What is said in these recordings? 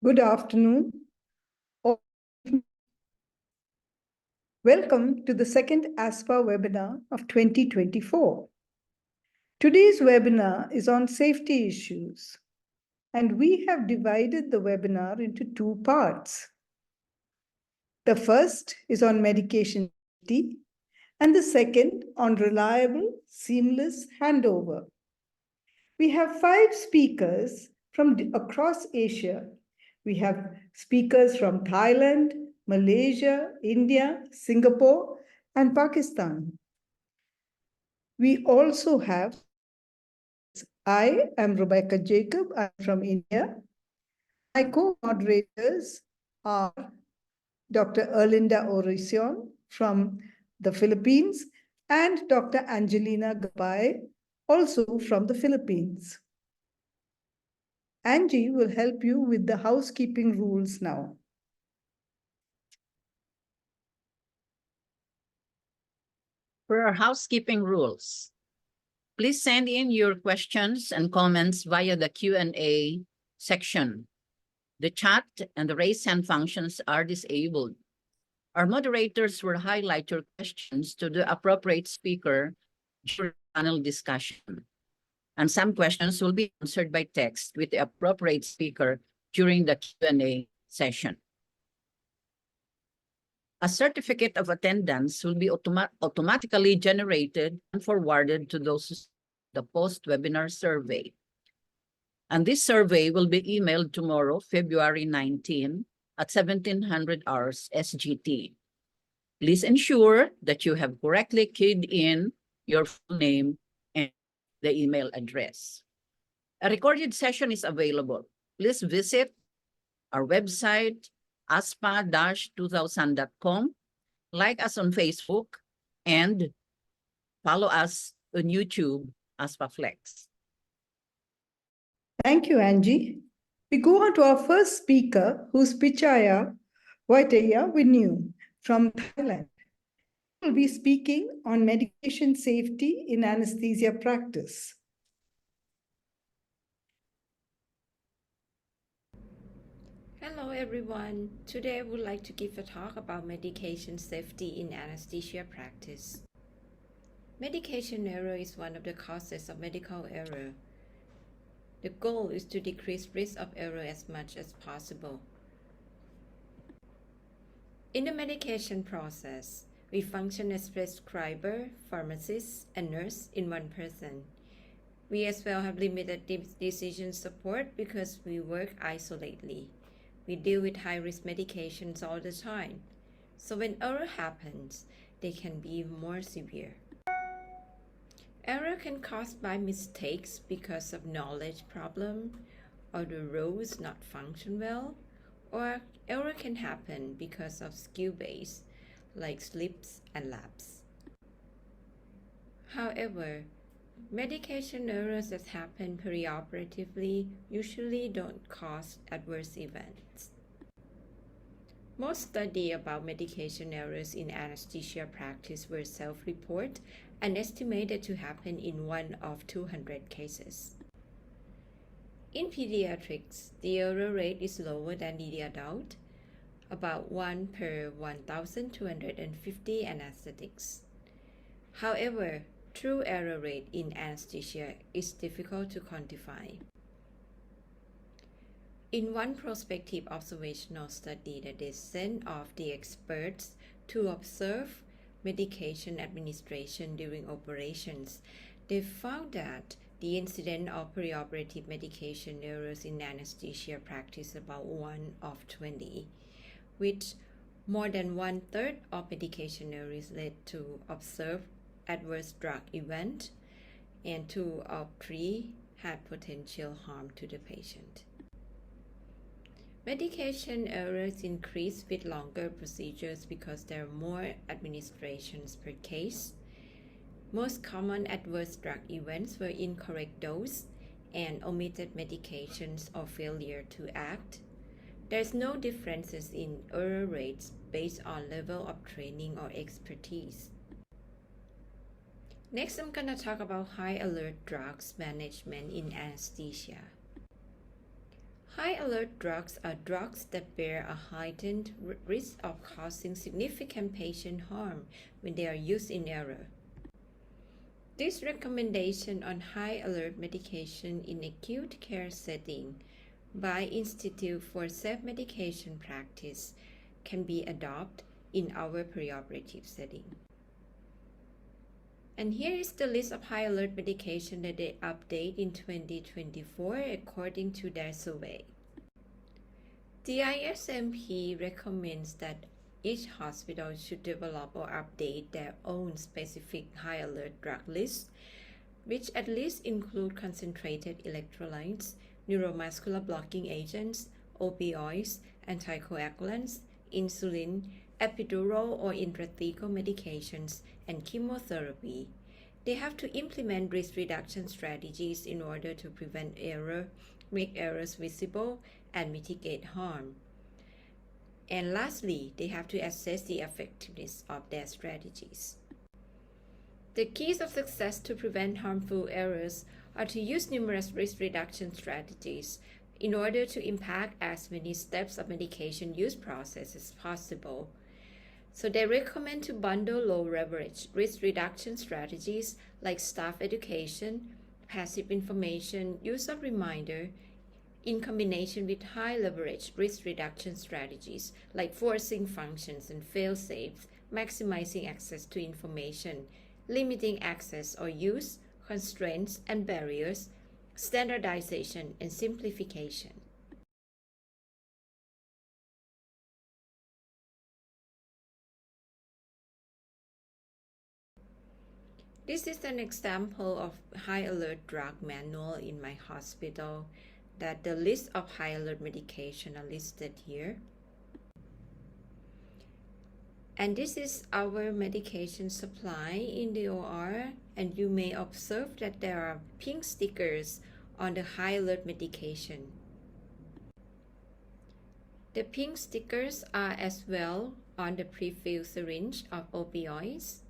Good afternoon. Welcome to the second ASPA webinar of 2024. Today's webinar is on safety issues, and we have divided the webinar into two parts. The first is on medication safety, and the second on reliable, seamless handover. We have 5 speakers from across Asia. We have speakers from Thailand, Malaysia, India, Singapore, and Pakistan. We also have, I am Rebecca Jacob, I'm from India. My co-moderators are Dr. Erlinda Orison from the Philippines and Dr. Angelina Gabay, also from the Philippines. Angie will help you with the housekeeping rules now. For our housekeeping rules, please send in your questions and comments via the Q&A section. The chat and the raise hand functions are disabled. Our moderators will highlight your questions to the appropriate speaker during panel discussion. And some questions will be answered by text with the appropriate speaker during the Q&A session. A certificate of attendance will be automatically generated and forwarded to those the post-webinar survey. And this survey will be emailed tomorrow, February 19 at 1700 hours SGT. Please ensure that you have correctly keyed in your full name and the email address. A recorded session is available. Please visit our website, aspa-2000.com, like us on Facebook, and follow us on YouTube, ASPA Flex. Thank you, Angie. We go on to our first speaker, who's Pichaya Waitaya Winu from Thailand. He will be speaking on medication safety in anesthesia practice. Hello everyone. Today I would like to give a talk about medication safety in anesthesia practice. Medication error is one of the causes of medical error. The goal is to decrease risk of error as much as possible. In the medication process, we function as prescriber, pharmacist, and nurse in one person. We as well have limited decision support because we work isolatedly. We deal with high-risk medications all the time. So when error happens, they can be more severe. Error can cause by mistakes because of knowledge problem, or the rules not function well, or error can happen because of skill-based, like slips and laps. However, medication errors that happen perioperatively usually don't cause adverse events. Most studies about medication errors in anesthesia practice were self-report and estimated to happen in 1 of 200 cases. In pediatrics, the error rate is lower than in the adult, about 1 per 1,250 anesthetics. However, true error rate in anesthesia is difficult to quantify. In one prospective observational study that they sent off the experts to observe medication administration during operations, they found that the incidence of perioperative medication errors in anesthesia practice about 1 of 20, with more than 1/3 of medication errors led to observed adverse drug event, and 2 of 3 had potential harm to the patient. Medication errors increase with longer procedures because there are more administrations per case. Most common adverse drug events were incorrect dose and omitted medications or failure to act. There's no differences in error rates based on level of training or expertise. Next, I'm going to talk about high alert drugs management in anesthesia. High alert drugs are drugs that bear a heightened risk of causing significant patient harm when they are used in error. This recommendation on high alert medication in acute care setting by Institute for Safe Medication Practice can be adopted in our preoperative setting. And here is the list of high alert medication that they update in 2024 according to their survey. The ISMP recommends that each hospital should develop or update their own specific high alert drug list, which at least include concentrated electrolytes, neuromuscular blocking agents, opioids, anticoagulants, insulin, epidural or intrathecal medications, and chemotherapy. They have to implement risk reduction strategies in order to prevent error, make errors visible, and mitigate harm. And lastly, they have to assess the effectiveness of their strategies. The keys of success to prevent harmful errors are to use numerous risk reduction strategies in order to impact as many steps of medication use process as possible. So they recommend to bundle low leverage risk reduction strategies like staff education, passive information, use of reminder, in combination with high leverage risk reduction strategies like forcing functions and fail-safes, maximizing access to information, limiting access or use, constraints and barriers, standardization and simplification. This is an example of high alert drug manual in my hospital that the list of high alert medication are listed here. And this is our medication supply in the OR, and you may observe that there are pink stickers on the high alert medication. The pink stickers are as well on the pre-filled syringe of opioids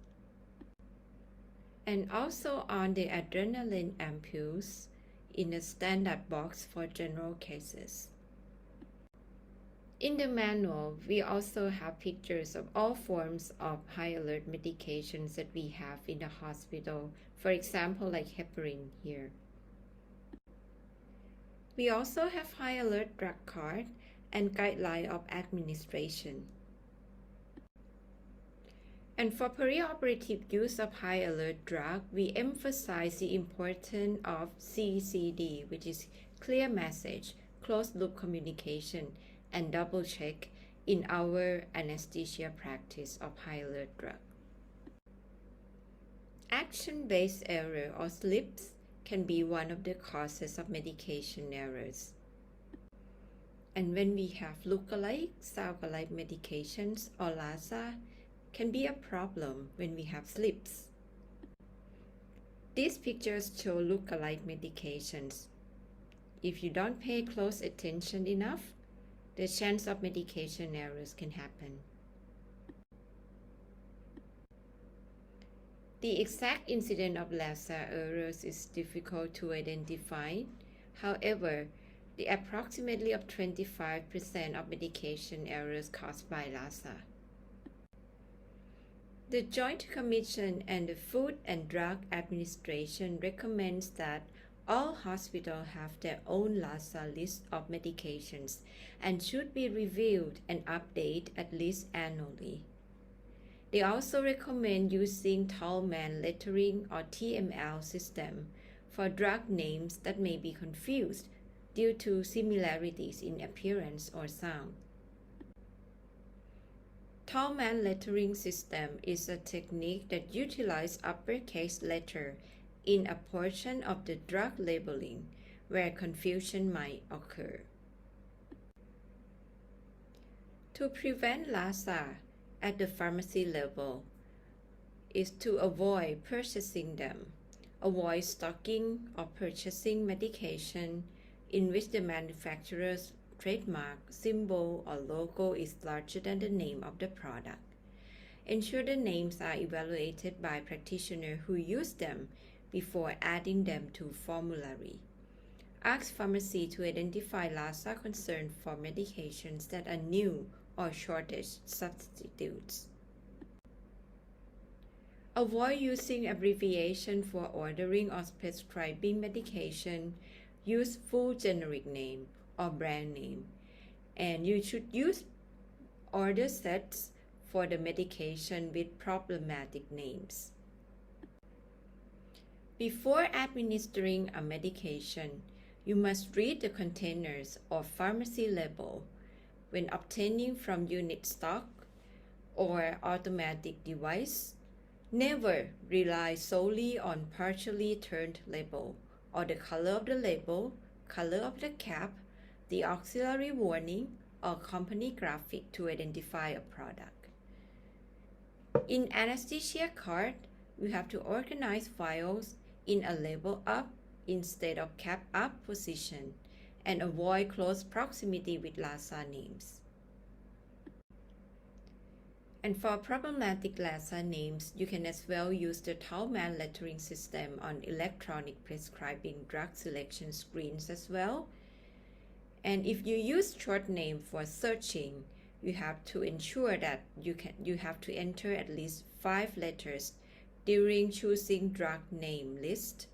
and also on the adrenaline ampules in a standard box for general cases. In the manual, we also have pictures of all forms of high alert medications that we have in the hospital, for example, like heparin here. We also have high alert drug card and guideline of administration. And for perioperative use of high alert drug, we emphasize the importance of CCD, which is clear message, closed loop communication, and double check in our anesthesia practice of high alert drug. Action-based error or slips can be one of the causes of medication errors. And when we have lookalike, sound-alike medications or LASA, can be a problem when we have slips. These pictures show lookalike medications. If you don't pay close attention enough, the chance of medication errors can happen. The exact incidence of LASA errors is difficult to identify. However, the approximately of 25% of medication errors caused by LASA. The Joint Commission and the Food and Drug Administration recommends that all hospitals have their own LASA list of medications and should be reviewed and updated at least annually. They also recommend using tall man lettering or TML system for drug names that may be confused due to similarities in appearance or sound. Tall man lettering system is a technique that utilizes uppercase letter in a portion of the drug labeling where confusion might occur. To prevent LASA at the pharmacy level is to avoid purchasing them, avoid stocking or purchasing medication in which the manufacturer's trademark, symbol, or logo is larger than the name of the product. Ensure the names are evaluated by practitioners who use them before adding them to formulary. Ask pharmacy to identify LASA concern for medications that are new or shortage substitutes. Avoid using abbreviation for ordering or prescribing medication. Use full generic name or brand name. And you should use order sets for the medication with problematic names. Before administering a medication, you must read the containers or pharmacy label when obtaining from unit stock or automatic device. Never rely solely on partially turned label or the color of the label, color of the cap, the auxiliary warning, or company graphic to identify a product. In anesthesia card, you have to organize files in a label up instead of cap up position and avoid close proximity with LASA names. And for problematic LASA names, you can as well use the tall-man lettering system on electronic prescribing drug selection screens as well. And if you use short name for searching, you have to ensure that you have to enter at least 5 letters during choosing drug name list.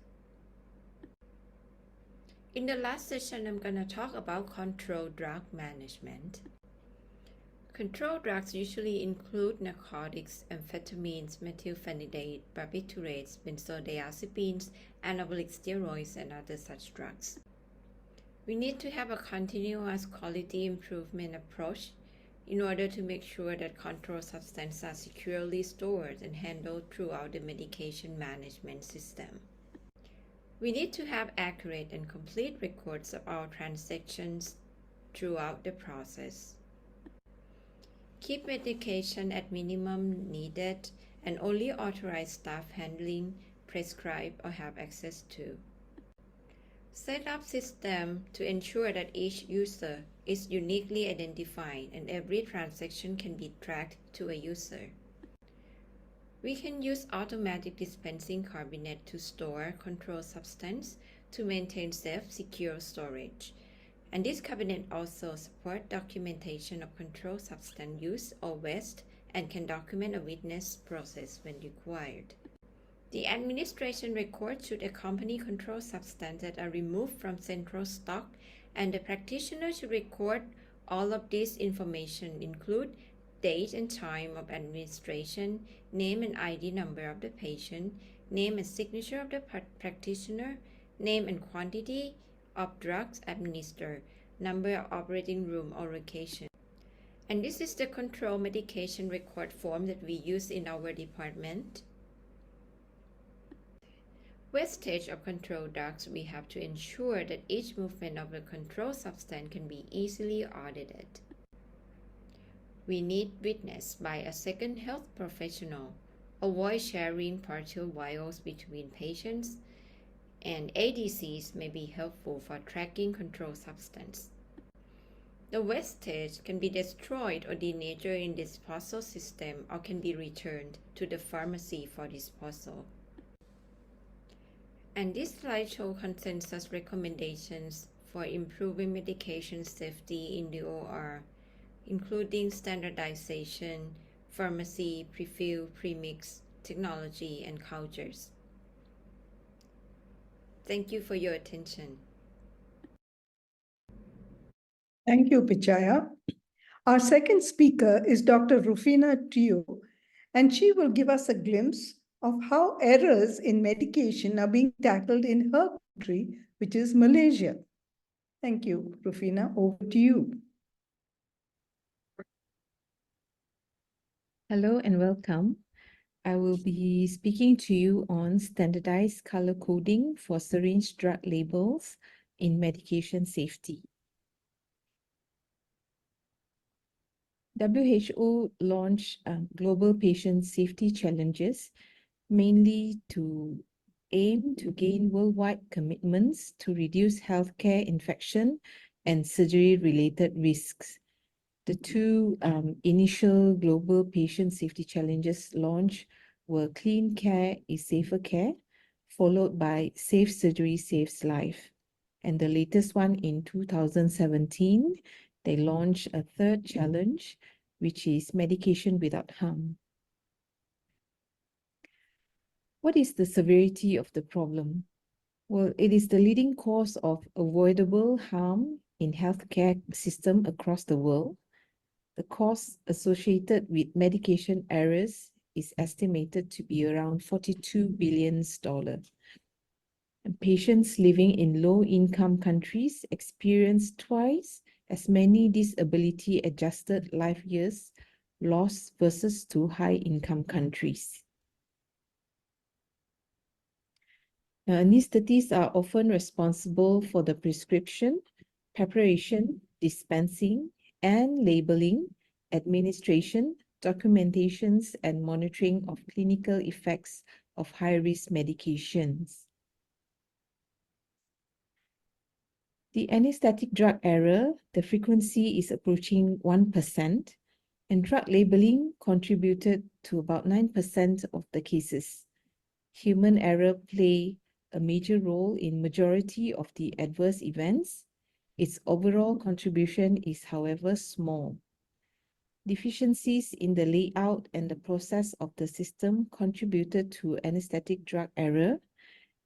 In the last session, I'm going to talk about controlled drug management. Controlled drugs usually include narcotics, amphetamines, methylphenidate, barbiturates, benzodiazepines, anabolic steroids, and other such drugs. We need to have a continuous quality improvement approach in order to make sure that controlled substances are securely stored and handled throughout the medication management system. We need to have accurate and complete records of our transactions throughout the process. Keep medication at minimum needed and only authorized staff handling, prescribe, or have access to. Set up system to ensure that each user is uniquely identified and every transaction can be tracked to a user. We can use automatic dispensing cabinet to store controlled substance to maintain safe, secure storage. And this cabinet also supports documentation of controlled substance use or waste and can document a witness process when required. The administration record should accompany controlled substances that are removed from central stock, and the practitioner should record all of this information, include date and time of administration, name and ID number of the patient, name and signature of the practitioner, name and quantity of drugs administered, number of operating room or location. And this is the control medication record form that we use in our department. Wastage of controlled drugs, we have to ensure that each movement of the controlled substance can be easily audited. We need witness by a second health professional. Avoid sharing partial vials between patients, and ADCs may be helpful for tracking controlled substance. The wastage can be destroyed or denatured in disposal system or can be returned to the pharmacy for disposal. And this slide shows consensus recommendations for improving medication safety in the OR, including standardization, pharmacy, prefill, premix, technology, and cultures. Thank you for your attention. Thank you, Pichaya. Our second speaker is Dr. Rufina Teo, and she will give us a glimpse of how errors in medication are being tackled in her country, which is Malaysia. Thank you, Rufina. Over to you. Hello and welcome. I will be speaking to you on standardized color coding for syringe drug labels in medication safety. WHO launched global patient safety challenges, mainly to aim to gain worldwide commitments to reduce healthcare infection and surgery-related risks. The two initial global patient safety challenges launched were Clean Care is Safer Care, followed by Safe Surgery Saves Life. And the latest one in 2017, they launched a third challenge, which is medication without harm. What is the severity of the problem? Well, it is the leading cause of avoidable harm in healthcare system across the world. The cost associated with medication errors is estimated to be around $42 billion. And patients living in low-income countries experience twice as many disability-adjusted life years lost versus to high-income countries. Anesthetists are often responsible for the prescription, preparation, dispensing, and labeling, administration, documentations, and monitoring of clinical effects of high-risk medications. The anesthetic drug error, the frequency is approaching 1%, and drug labeling contributed to about 9% of the cases. Human error play a major role in majority of the adverse events. Its overall contribution is, however, small. Deficiencies in the layout and the process of the system contributed to anesthetic drug error,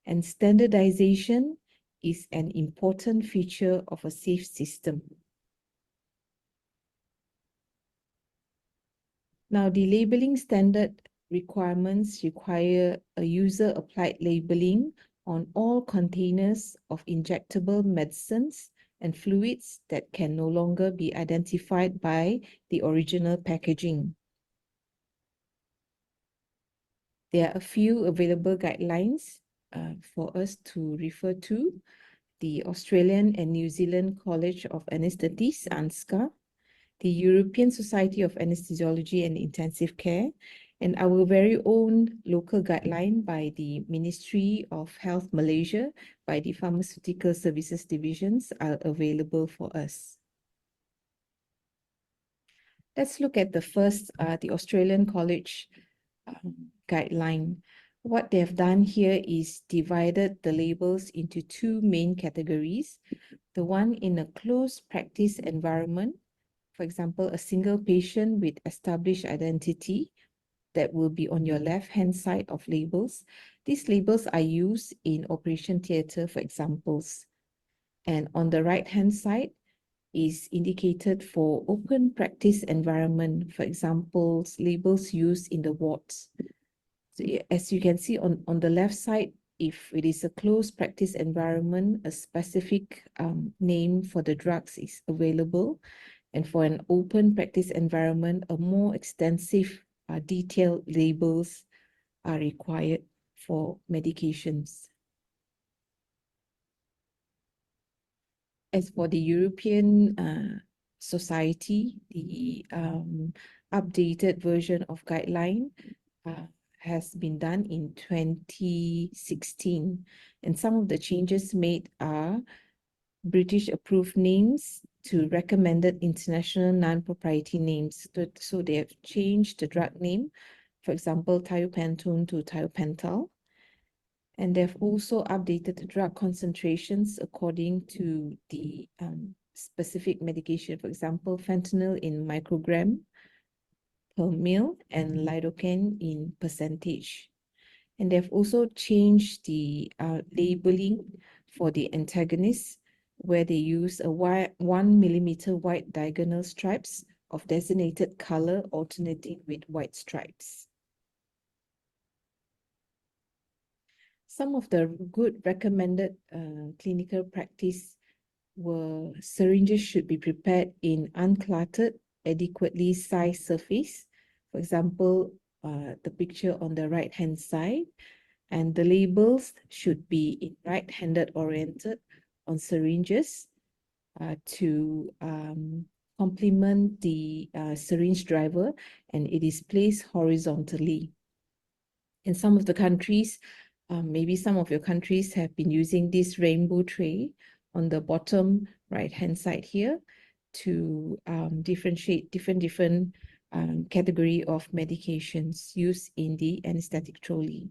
and standardization is an important feature of a safe system. Now, the labeling standard requirements require a user-applied labeling on all containers of injectable medicines and fluids that can no longer be identified by the original packaging. There are a few available guidelines for us to refer to. The Australian and New Zealand College of Anaesthetists, ANZCA, the European Society of Anesthesiology and Intensive Care, and our very own local guideline by the Ministry of Health Malaysia, by the Pharmaceutical Services Divisions, are available for us. Let's look at the first, the Australian College guideline. What they have done here is divided the labels into two main categories. The one in a closed practice environment, for example, a single patient with established identity, that will be on your left-hand side of labels. These labels are used in operation theatre, for examples. And on the right-hand side is indicated for open practice environment, for example, labels used in the wards. So as you can see on the left side, if it is a closed practice environment, a specific name for the drugs is available. And for an open practice environment, a more extensive detailed labels are required for medications. As for the European Society, the updated version of guideline has been done in 2016. And some of the changes made are British approved names to recommended international non-proprietary names. So they have changed the drug name, for example, thiopentone to thiopental. And they've also updated the drug concentrations according to the specific medication, for example, fentanyl in microgram per mil and lidocaine in percentage. And they've also changed the labeling for the antagonists, where they use a 1 millimeter wide diagonal stripes of designated color alternating with white stripes. Some of the good recommended clinical practice were syringes should be prepared in uncluttered, adequately sized surface. For example, the picture on the right-hand side, and the labels should be in right-handed oriented on syringes to complement the syringe driver, and it is placed horizontally. In some of the countries, maybe some of your countries have been using this rainbow tray on the bottom right-hand side here to differentiate different category of medications used in the anesthetic trolley.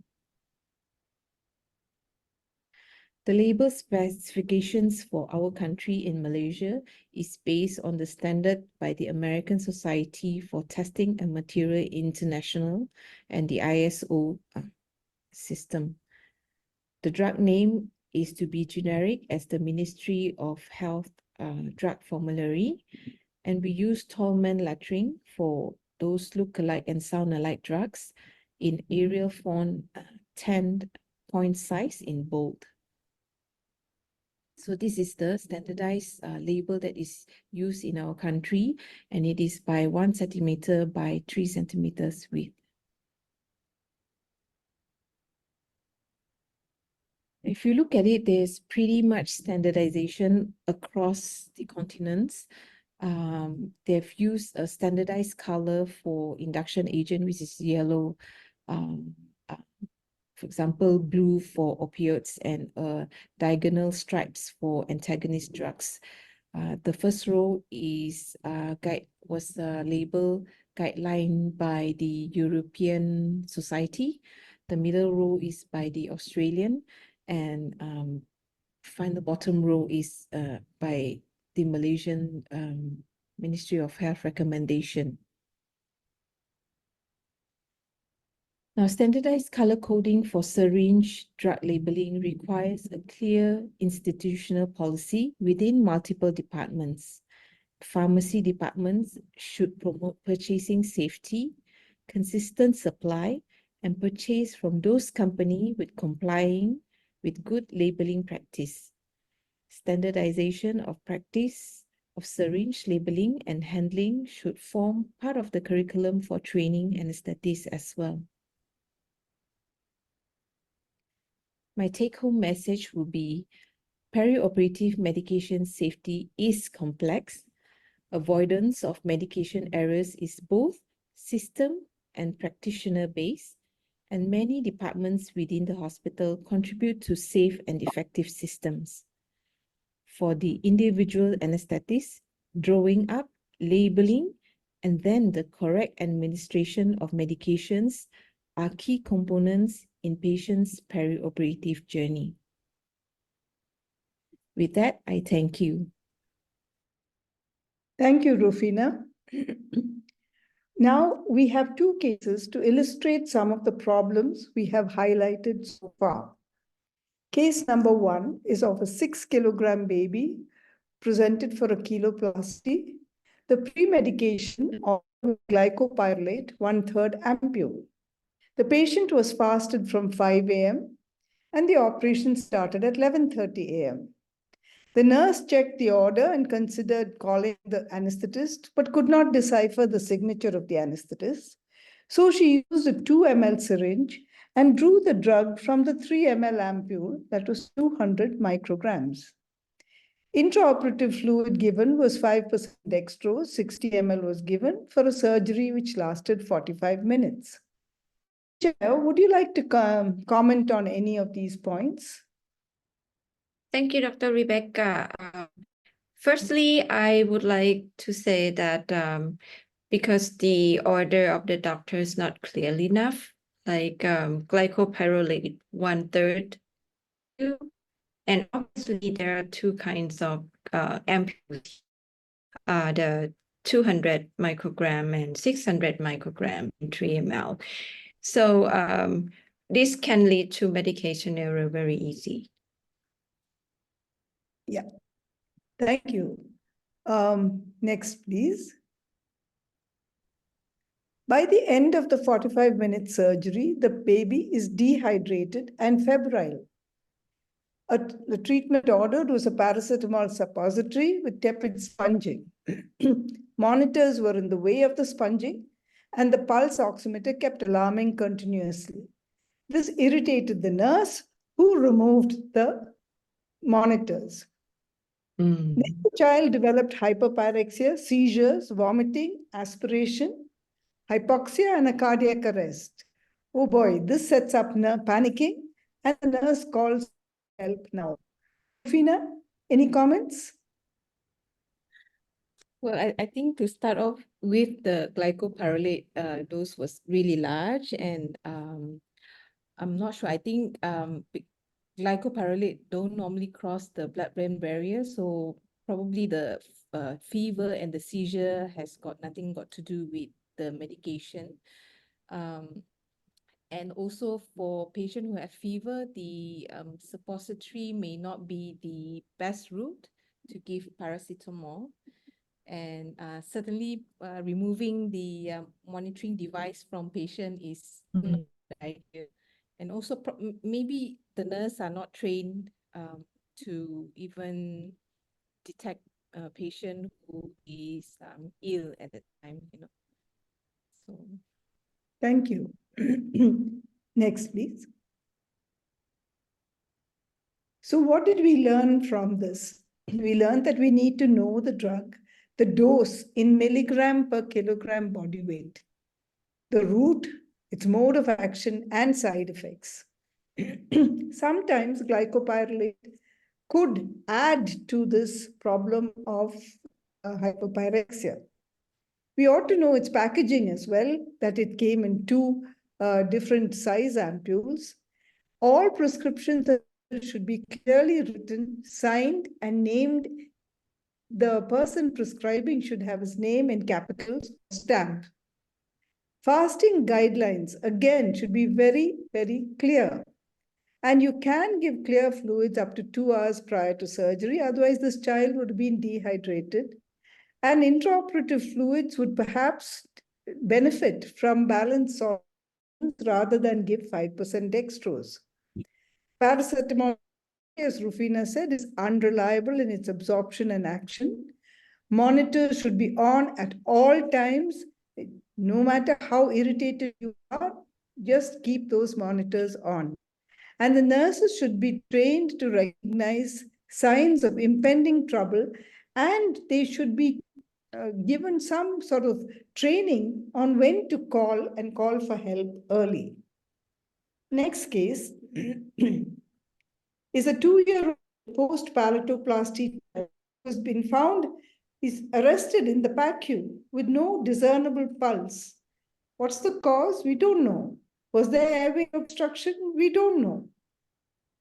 The label specifications for our country in Malaysia is based on the standard by the American Society for Testing and Material International and the ISO system. The drug name is to be generic as the Ministry of Health drug formulary, and we use Tolman lettering for those look-alike and sound-alike drugs in Arial font 10 point size in bold. So this is the standardized label that is used in our country, and it is by 1 centimeter by 3 centimeters width. If you look at it, there's pretty much standardization across the continents. They've used a standardized color for induction agent, which is yellow. For example, blue for opioids and diagonal stripes for antagonist drugs. The first row is was a label guideline by the European Society. The middle row is by the Australian, and the bottom row is by the Malaysian Ministry of Health recommendation. Now, standardized color coding for syringe drug labeling requires a clear institutional policy within multiple departments. Pharmacy departments should promote purchasing safety, consistent supply, and purchase from those companies with complying with good labeling practice. Standardization of practice of syringe labeling and handling should form part of the curriculum for training anesthetists as well. My take-home message will be perioperative medication safety is complex. Avoidance of medication errors is both system and practitioner-based, and many departments within the hospital contribute to safe and effective systems. For the individual anesthetists, drawing up, labeling, and then the correct administration of medications are key components in patients' perioperative journey. With that, I thank you. Thank you, Rufina. Now we have two cases to illustrate some of the problems we have highlighted so far. Case number 1 is of a 6-kilogram baby presented for a kiloplasty. The pre-medication of glycopyrrolate 1/3 ampule. The patient was fasted from 5 a.m. and the operation started at 11:30 a.m. The nurse checked the order and considered calling the anesthetist, but could not decipher the signature of the anesthetist. So she used a 2 ml syringe and drew the drug from the 3 ml ampule, that was 200 micrograms. Intraoperative fluid given was 5% dextrose, 60 ml was given for a surgery which lasted 45 minutes. Chair, would you like to comment on any of these points? Thank you, Dr. Rebecca. Firstly, I would like to say that because the order of the doctor is not clear enough, like glycopyrrolate 1/3, and obviously there are two kinds of ampules, the 200 microgram and 600 microgram in 3 ml. So this can lead to medication error very easy. Yeah, thank you. Next, please. By the end of the 45-minute surgery, the baby is dehydrated and febrile. The treatment ordered was a paracetamol suppository with tepid sponging. Monitors were in the way of the sponging, and the pulse oximeter kept alarming continuously. This irritated the nurse, who removed the monitors. Next, the child developed hyperpyrexia, seizures, vomiting, aspiration, hypoxia, and a cardiac arrest. Oh boy, this sets up panicking, and the nurse calls help now. Rufina, any comments? Well, I think to start off with, the glycopyrrolate dose was really large, and I'm not sure. I think glycopyrrolate don't normally cross the blood-brain barrier, so probably the fever and the seizure has got nothing to do with the medication. And also for patients who have fever, the suppository may not be the best route to give paracetamol. And certainly removing the monitoring device from patient is not a good idea. And also maybe the nurse are not trained to even detect a patient who is ill at the time, So. Thank you. Next, please. So what did we learn from this? We learned that we need to know the drug, the dose in milligram per kilogram body weight, the route, its mode of action, and side effects. Sometimes glycopyrrolate could add to this problem of hypopyrexia. We ought to know its packaging as well, that it came in two different size ampules. All prescriptions should be clearly written, signed, and named. The person prescribing should have his name in capitals, stamped. Fasting guidelines, again, should be very, very clear. And you can give clear fluids up to 2 hours prior to surgery. Otherwise, this child would have been dehydrated. And intraoperative fluids would perhaps benefit from balanced salts rather than give 5% dextrose. Paracetamol, as Rufina said, is unreliable in its absorption and action. Monitors should be on at all times. No matter how irritated you are, just keep those monitors on. And the nurses should be trained to recognize signs of impending trouble, and they should be given some sort of training on when to call and call for help early. Next case is a 2-year-old post-palatoplasty child who has been found is arrested in the PACU with no discernible pulse. What's the cause? We don't know. Was there airway obstruction? We don't know.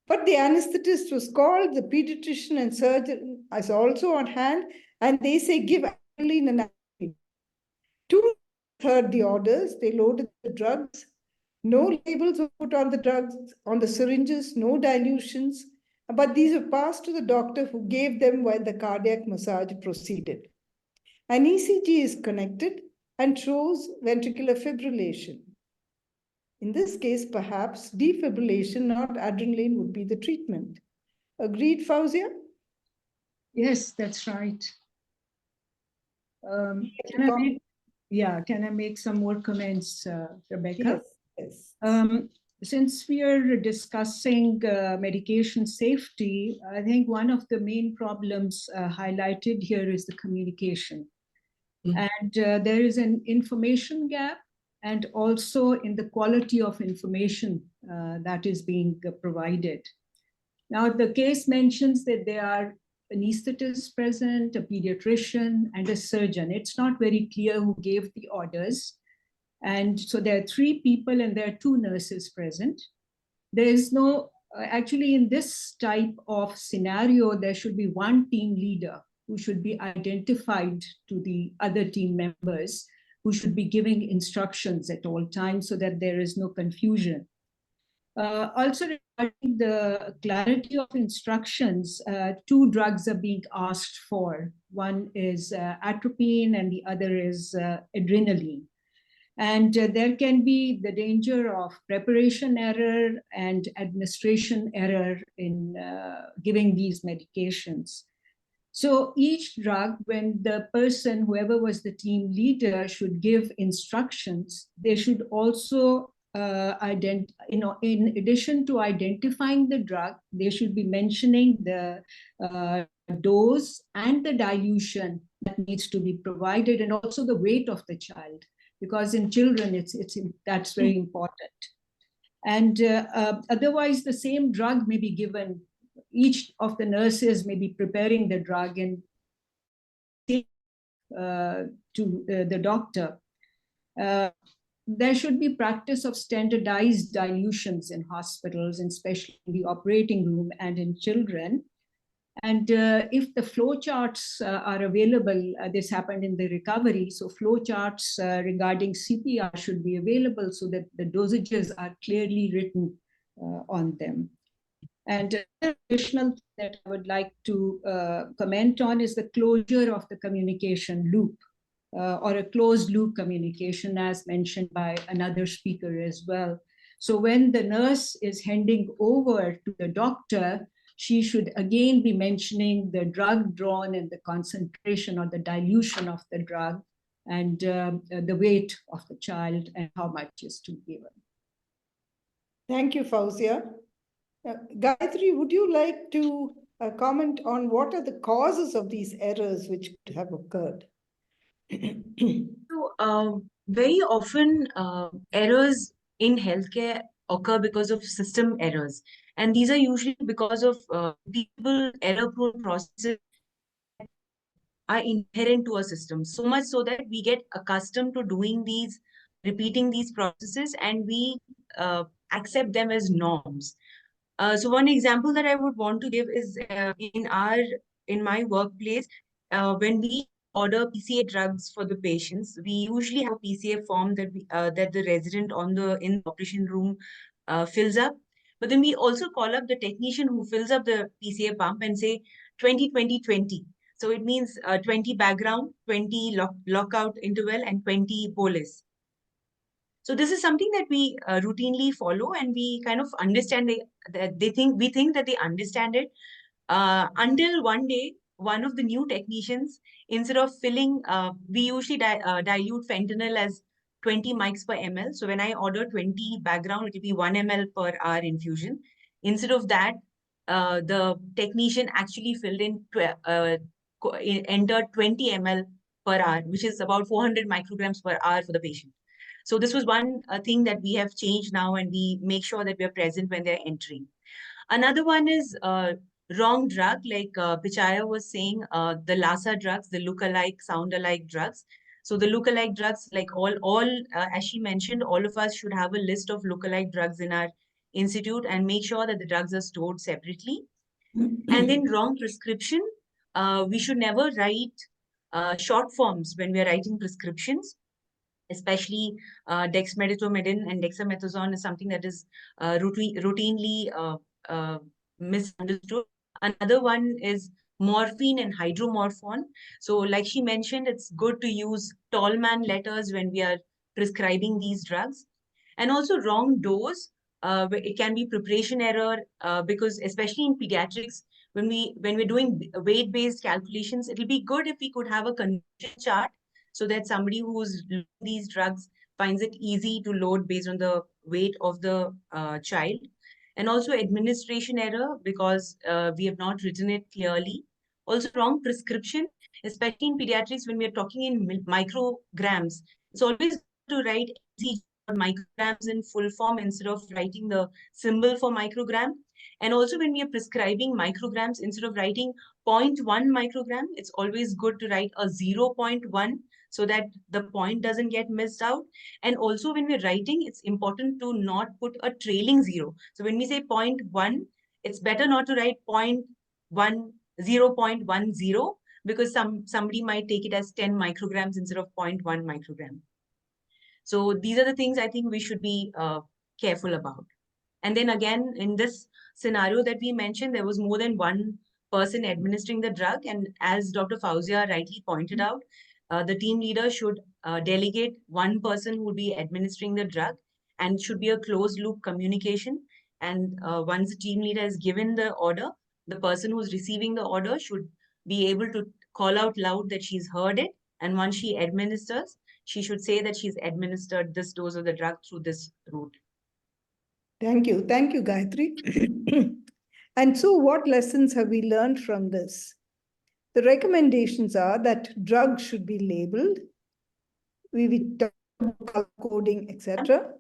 But the anesthetist was called, the pediatrician and surgeon is also on hand, and they say give adrenaline and adrenaline. 2 heard the orders, they loaded the drugs. No labels were put on the drugs, on the syringes, no dilutions. But these were passed to the doctor who gave them while the cardiac massage proceeded. An ECG is connected and shows ventricular fibrillation. In this case, perhaps defibrillation, not adrenaline, would be the treatment. Agreed, Fauzia? Yes, that's right. Can I make some more comments, Rebecca? Yes. Since we are discussing medication safety, I think one of the main problems highlighted here is the communication. And there is an information gap, and also in the quality of information that is being provided. Now, the case mentions that there are anesthetist present, a pediatrician, and a surgeon. It's not very clear who gave the orders. And so there are 3 people and there are 2 nurses present. There is no, actually in this type of scenario, there should be one team leader who should be identified to the other team members, who should be giving instructions at all times so that there is no confusion. Also regarding the clarity of instructions, 2 drugs are being asked for. One is atropine and the other is adrenaline. And there can be the danger of preparation error and administration error in giving these medications. So each drug, when the person, whoever was the team leader, should give instructions, they should also in addition to identifying the drug, they should be mentioning the dose and the dilution that needs to be provided, and also the weight of the child, because in children that's very important. And otherwise, the same drug may be given. Each of the nurses may be preparing the drug and to the doctor. there should be practice of standardized dilutions in hospitals, and especially in the operating room and in children. And if the flow charts are available, this happened in the recovery, so flow charts regarding CPR should be available so that the dosages are clearly written on them. And additional that I would like to comment on is the closure of the communication loop, or a closed loop communication, as mentioned by another speaker as well. So when the nurse is handing over to the doctor, she should again be mentioning the drug drawn and the concentration or the dilution of the drug, and the weight of the child and how much is to be given. Thank you, Fauzia. Gayatri, would you like to comment on what are the causes of these errors which could have occurred? So, very often errors in healthcare occur because of system errors. And these are usually because of people error-prone processes are inherent to a system. So much so that we get accustomed to doing these, repeating these processes, and we accept them as norms. So one example that I would want to give is in my workplace, when we order PCA drugs for the patients, we usually have a PCA form that the resident in the operation room fills up. But then we also call up the technician who fills up the PCA pump and say 20, 20, 20. So it means 20 background, 20 lockout interval, and 20 bolus. So this is something that we routinely follow, and we kind of understand we think that they understand it, until one day, one of the new technicians, instead of filling, we usually dilute fentanyl as 20 mics per ml. So when I order 20 background, it will be 1 ml per hour infusion. Instead of that, the technician actually filled in, entered 20 ml per hour, which is about 400 micrograms per hour for the patient. So this was one thing that we have changed now, and we make sure that we are present when they're entering. Another one is wrong drug, like Pichaya was saying, the LASA drugs, the look-alike, sound-alike drugs. So the look-alike drugs, like as she mentioned, all of us should have a list of look-alike drugs in our institute and make sure that the drugs are stored separately. And then wrong prescription. We should never write short forms when we are writing prescriptions. Especially dexmedetomidine and dexamethasone is something that is routinely misunderstood. Another one is morphine and hydromorphone. So like she mentioned, it's good to use tall man letters when we are prescribing these drugs. And also wrong dose. It can be preparation error, because especially in pediatrics, when we're doing weight-based calculations, it'll be good if we could have a conversion chart so that somebody who's loading these drugs finds it easy to load based on the weight of the child. And also administration error, because we have not written it clearly. Also wrong prescription, especially in pediatrics when we are talking in micrograms. It's always good to write mcg or micrograms in full form instead of writing the symbol for microgram. And also when we are prescribing micrograms, instead of writing 0.1 microgram, it's always good to write a 0.1 so that the point doesn't get missed out. And also when we're writing, it's important to not put a trailing zero. So when we say 0.1, it's better not to write 0.10, because somebody might take it as 10 micrograms instead of 0.1 microgram. So these are the things I think we should be careful about. And then again, in this scenario that we mentioned, there was more than one person administering the drug. And as Dr. Fauzia rightly pointed out, the team leader should delegate one person who will be administering the drug, and should be a closed loop communication. And once the team leader has given the order, the person who's receiving the order should be able to call out loud that she's heard it. And once she administers, she should say that she's administered this dose of the drug through this route. Thank you, Gayatri. And so what lessons have we learned from this? The recommendations are that drugs should be labeled. We talk about color coding, etc.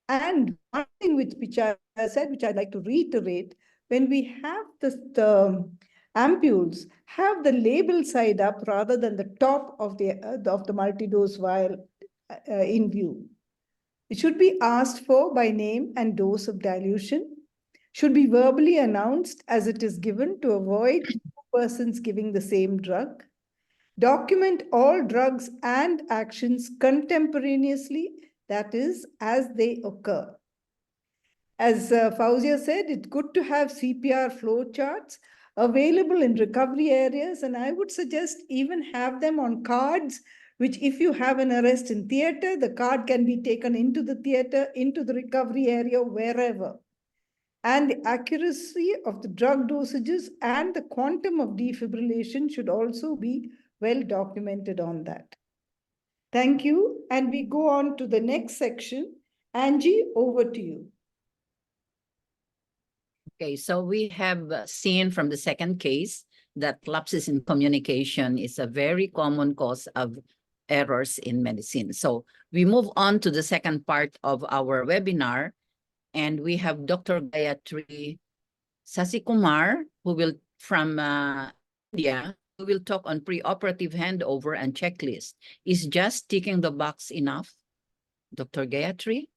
And one thing which I said, which I'd like to reiterate, when we have the ampules, have the label side up rather than the top of the multi-dose vial in view. It should be asked for by name and dose of dilution, should be verbally announced as it is given to avoid two persons giving the same drug. Document all drugs and actions contemporaneously, that is, as they occur. As Fauzia said, it's good to have CPR flow charts available in recovery areas, and I would suggest even have them on cards, which if you have an arrest in theater, the card can be taken into the theater, into the recovery area, wherever. And the accuracy of the drug dosages and the quantum of defibrillation should also be well documented on that. Thank you. And we go on to the next section. Angie, over to you. Okay, so we have seen from the second case that lapses in communication is a very common cause of errors in medicine. So we move on to the second part of our webinar, and we have Dr. Gayatri Sasikumar, who will from India, who will talk on preoperative handover and checklist. Is just ticking the box enough? Dr. Gayatri?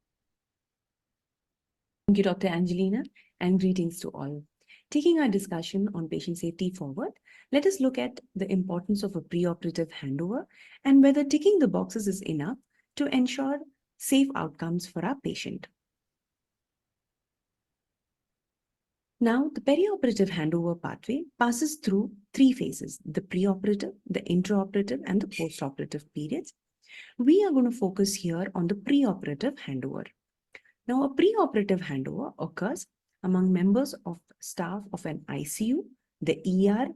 Thank you, Dr. Angelina, and greetings to all. Taking our discussion on patient safety forward, let us look at the importance of a preoperative handover and whether ticking the boxes is enough to ensure safe outcomes for our patient. Now, the perioperative handover pathway passes through three phases: the preoperative, the intraoperative, and the postoperative periods. We are going to focus here on the preoperative handover. Now, a preoperative handover occurs among members of staff of an ICU, the ER,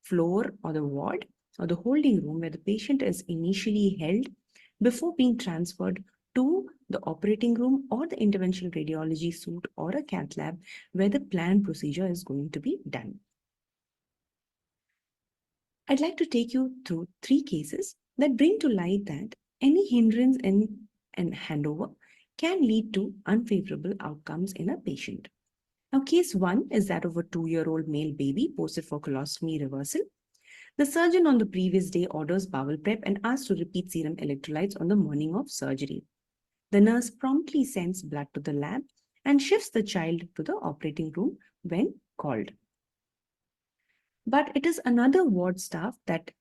floor, or the ward, or the holding room where the patient is initially held before being transferred to the operating room or the interventional radiology suite or a cath lab where the planned procedure is going to be done. I'd like to take you through three cases that bring to light that any hindrance in an handover can lead to unfavorable outcomes in a patient. Now, case one is that of a 2-year-old male baby posted for colostomy reversal. The surgeon on the previous day orders bowel prep and asks to repeat serum electrolytes on the morning of surgery. The nurse promptly sends blood to the lab and shifts the child to the operating room when called. But it is another ward staff that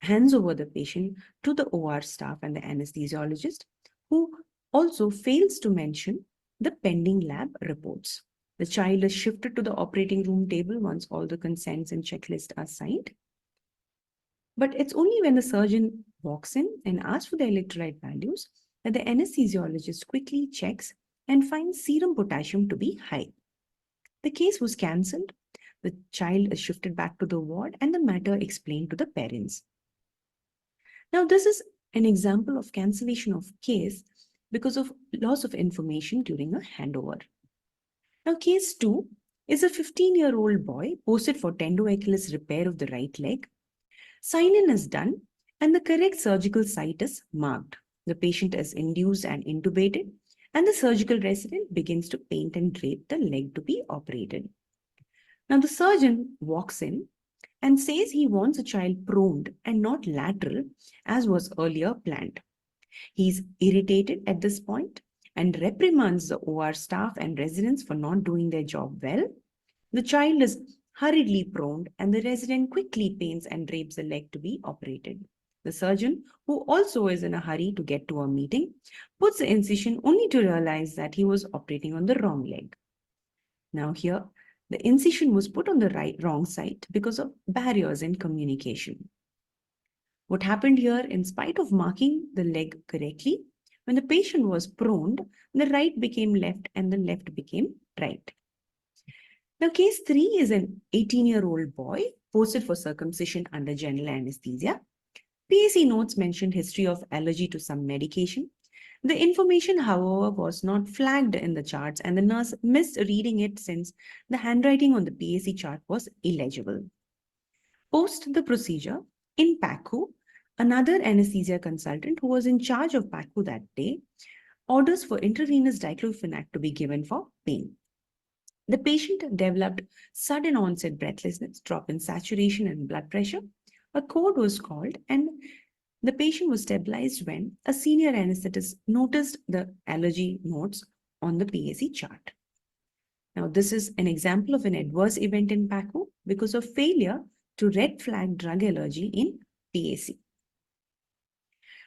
hands over the patient to the OR staff and the anesthesiologist, who also fails to mention the pending lab reports. The child is shifted to the operating room table once all the consents and checklists are signed. But it's only when the surgeon walks in and asks for the electrolyte values that the anesthesiologist quickly checks and finds serum potassium to be high. The case was cancelled. The child is shifted back to the ward and the matter explained to the parents. Now, this is an example of cancellation of case because of loss of information during a handover. Now, case 2 is a 15-year-old boy posted for tendo-Achilles repair of the right leg. Sign-in is done and the correct surgical site is marked. The patient is induced and intubated, and the surgical resident begins to paint and drape the leg to be operated. Now, the surgeon walks in and says he wants a child proned and not lateral as was earlier planned. He's irritated at this point and reprimands the OR staff and residents for not doing their job well. The child is hurriedly proned and the resident quickly paints and drapes the leg to be operated. The surgeon, who also is in a hurry to get to a meeting, puts the incision only to realize that he was operating on the wrong leg. Now here, the incision was put on the wrong side because of barriers in communication. What happened here, in spite of marking the leg correctly, when the patient was proned, the right became left and the left became right. Now, case 3 is an 18-year-old boy posted for circumcision under general anesthesia. PSC notes mentioned history of allergy to some medication. The information, however, was not flagged in the charts and the nurse missed reading it since the handwriting on the PSC chart was illegible. Post the procedure, in PACU, another anesthesia consultant who was in charge of PACU that day orders for intravenous diclofenac to be given for pain. The patient developed sudden onset breathlessness, drop in saturation and blood pressure. A code was called and The patient was stabilized when a senior anesthetist noticed the allergy notes on the PAC chart. Now, this is an example of an adverse event in PACU because of failure to red flag drug allergy in PAC.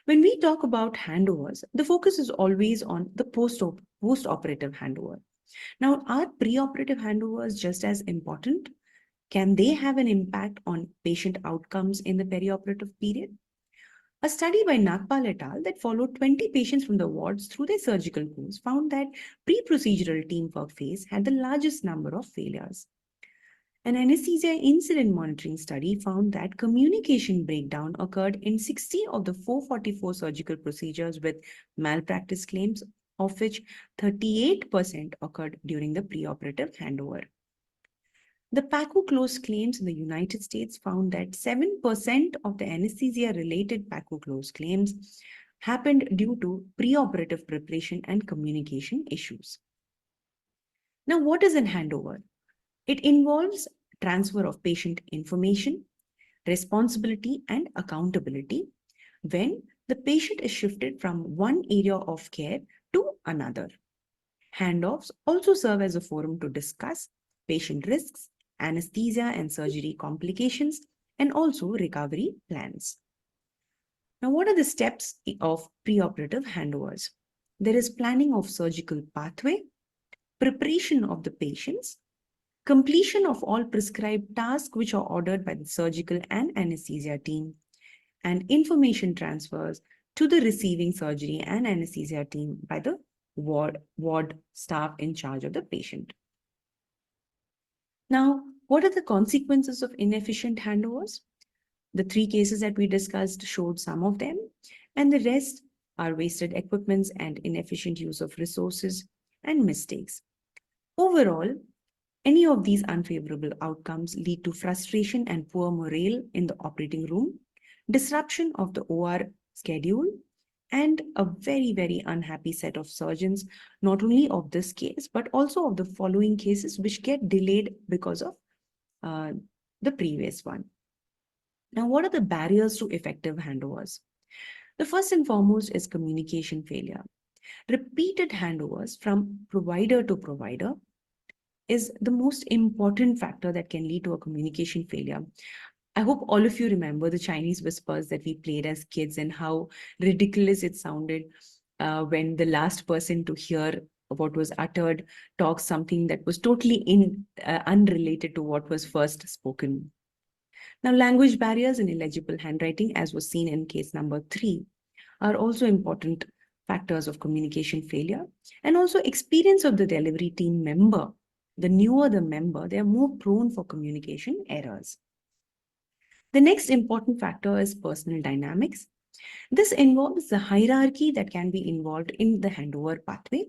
When we talk about handovers, the focus is always on the post-operative handover. Now, are preoperative handovers just as important? Can they have an impact on patient outcomes in the perioperative period? A study by Nagpal et al. That followed 20 patients from the wards through their surgical course found that pre-procedural teamwork phase had the largest number of failures. An anesthesia incident monitoring study found that communication breakdown occurred in 60 of the 444 surgical procedures with malpractice claims, of which 38% occurred during the preoperative handover. The PACU close claims in the United States found that 7% of the anesthesia-related PACU close claims happened due to preoperative preparation and communication issues. Now, what is a handover? It involves transfer of patient information, responsibility, and accountability when the patient is shifted from one area of care to another. Handoffs also serve as a forum to discuss patient risks, anesthesia and surgery complications, and also recovery plans. Now, what are the steps of preoperative handovers? There is planning of surgical pathway, preparation of the patients, completion of all prescribed tasks which are ordered by the surgical and anesthesia team, and information transfers to the receiving surgery and anesthesia team by the ward staff in charge of the patient. Now, what are the consequences of inefficient handovers? The 3 cases that we discussed showed some of them, and the rest are wasted equipments and inefficient use of resources and mistakes. Overall, any of these unfavorable outcomes lead to frustration and poor morale in the operating room, disruption of the OR schedule, and a very, very unhappy set of surgeons, not only of this case, but also of the following cases which get delayed because of the previous one. Now, what are the barriers to effective handovers? The first and foremost is communication failure. Repeated handovers from provider to provider is the most important factor that can lead to a communication failure. I hope all of you remember the Chinese whispers that we played as kids and how ridiculous it sounded when the last person to hear what was uttered talks something that was totally unrelated to what was first spoken. Now, language barriers and illegible handwriting, as was seen in case number 3, are also important factors of communication failure, and also experience of the delivery team member. The newer the member, they are more prone for communication errors. The next important factor is personal dynamics. This involves the hierarchy that can be involved in the handover pathway.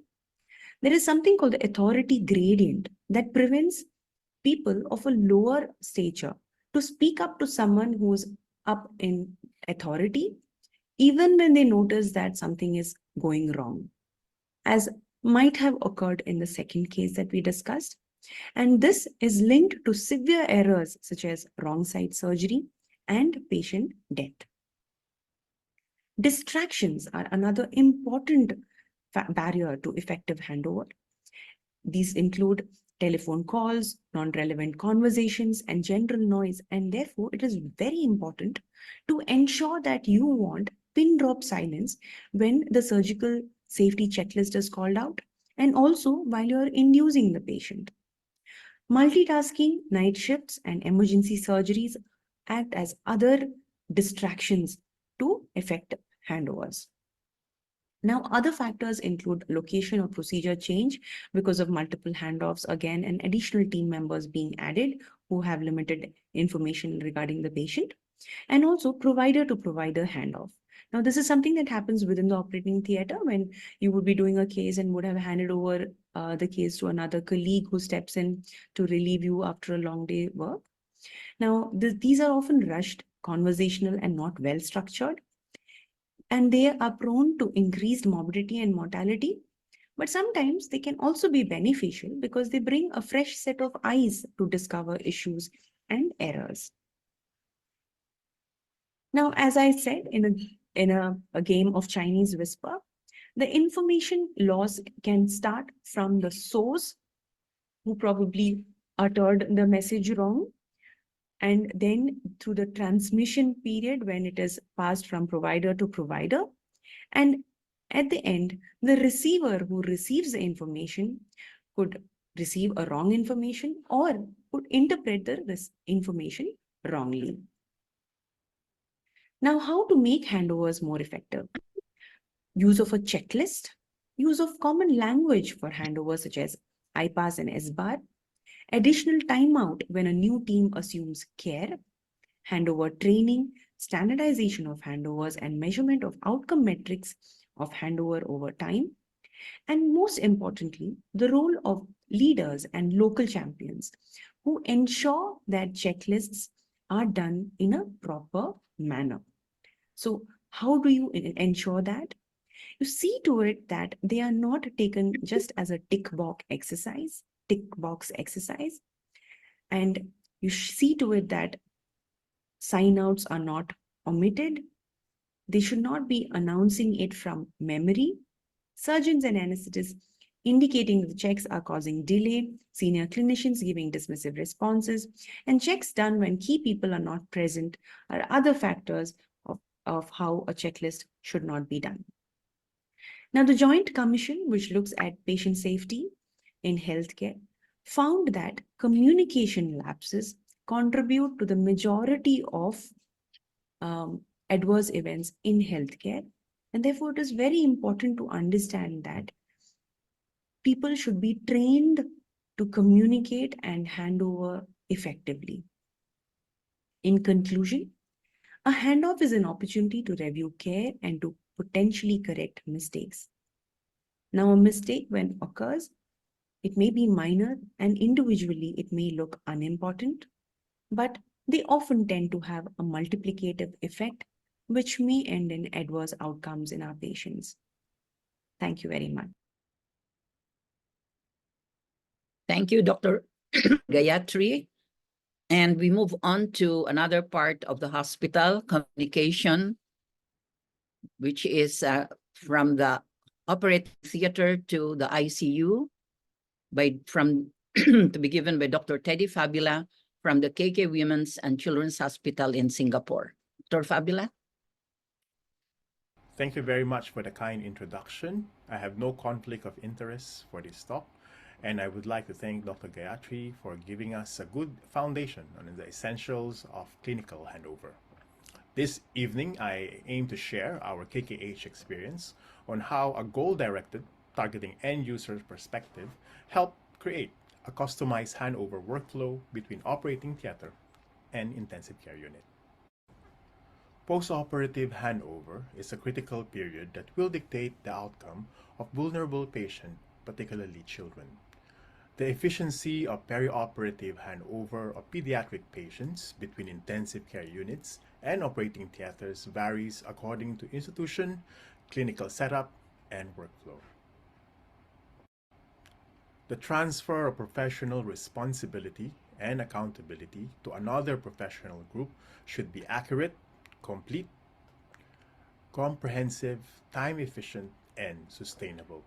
There is something called the authority gradient that prevents people of a lower stature to speak up to someone who's up in authority, even when they notice that something is going wrong, as might have occurred in the second case that we discussed. And this is linked to severe errors such as wrong side surgery and patient death. Distractions are another important barrier to effective handover. These include telephone calls, non-relevant conversations, and general noise. And therefore, it is very important to ensure that you want pin drop silence when the surgical safety checklist is called out, and also while you're inducing the patient. Multitasking, night shifts, and emergency surgeries act as other distractions to effective handovers. Now, other factors include location or procedure change because of multiple handoffs, again, and additional team members being added who have limited information regarding the patient, and also provider to provider handoff. Now, this is something that happens within the operating theater when you would be doing a case and would have handed over the case to another colleague who steps in to relieve you after a long day work. Now, these are often rushed, conversational, and not well structured. And they are prone to increased morbidity and mortality. But sometimes they can also be beneficial because they bring a fresh set of eyes to discover issues and errors. Now, as I said, in a game of Chinese whisper, the information loss can start from the source who probably uttered the message wrong, and then through the transmission period when it is passed from provider to provider. And at the end, the receiver who receives the information could receive a wrong information or could interpret the information wrongly. Now, how to make handovers more effective? Use of a checklist, use of common language for handovers such as IPAS and SBAR, additional timeout when a new team assumes care, handover training, standardization of handovers, and measurement of outcome metrics of handover over time. And most importantly, the role of leaders and local champions who ensure that checklists are done in a proper manner. So, how do you ensure that? You see to it that they are not taken just as a tick box exercise, and you see to it that sign outs are not omitted. They should not be announcing it from memory. Surgeons and anesthetists indicating that the checks are causing delay, senior clinicians giving dismissive responses, and checks done when key people are not present are other factors of how a checklist should not be done. Now, the Joint Commission, which looks at patient safety in healthcare, found that communication lapses contribute to the majority of adverse events in healthcare. And therefore, it is very important to understand that people should be trained to communicate and hand over effectively. In conclusion, a handoff is an opportunity to review care and to potentially correct mistakes. Now, a mistake when occurs, it may be minor and individually it may look unimportant, but they often tend to have a multiplicative effect, which may end in adverse outcomes in our patients. Thank you very much. Thank you, Dr. Gayatri. And we move on to another part of the hospital, communication, which is from the operating theater to the ICU, to be given by Dr. Teddy Fabula from the KK Women's and Children's Hospital in Singapore. Dr. Fabula? Thank you very much for the kind introduction. I have no conflict of interest for this talk, and I would like to thank Dr. Gayatri for giving us a good foundation on the essentials of clinical handover. This evening, I aim to share our KKH experience on how a goal-directed, targeting end-user perspective helped create a customized handover workflow between operating theater and intensive care unit. Post-operative handover is a critical period that will dictate the outcome of vulnerable patients, particularly children. The efficiency of perioperative handover of pediatric patients between intensive care units and operating theaters varies according to institution, clinical setup, and workflow. The transfer of professional responsibility and accountability to another professional group should be accurate, complete, comprehensive, time-efficient, and sustainable.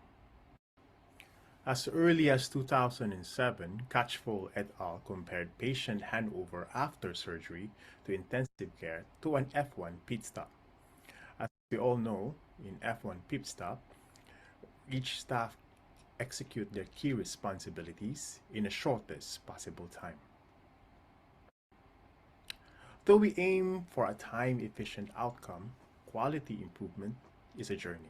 As early as 2007, Catchful et al. Compared patient handover after surgery to intensive care to an F1 pit stop. As we all know, in F1 pit stop, each staff execute their key responsibilities in the shortest possible time. Though we aim for a time-efficient outcome, quality improvement is a journey.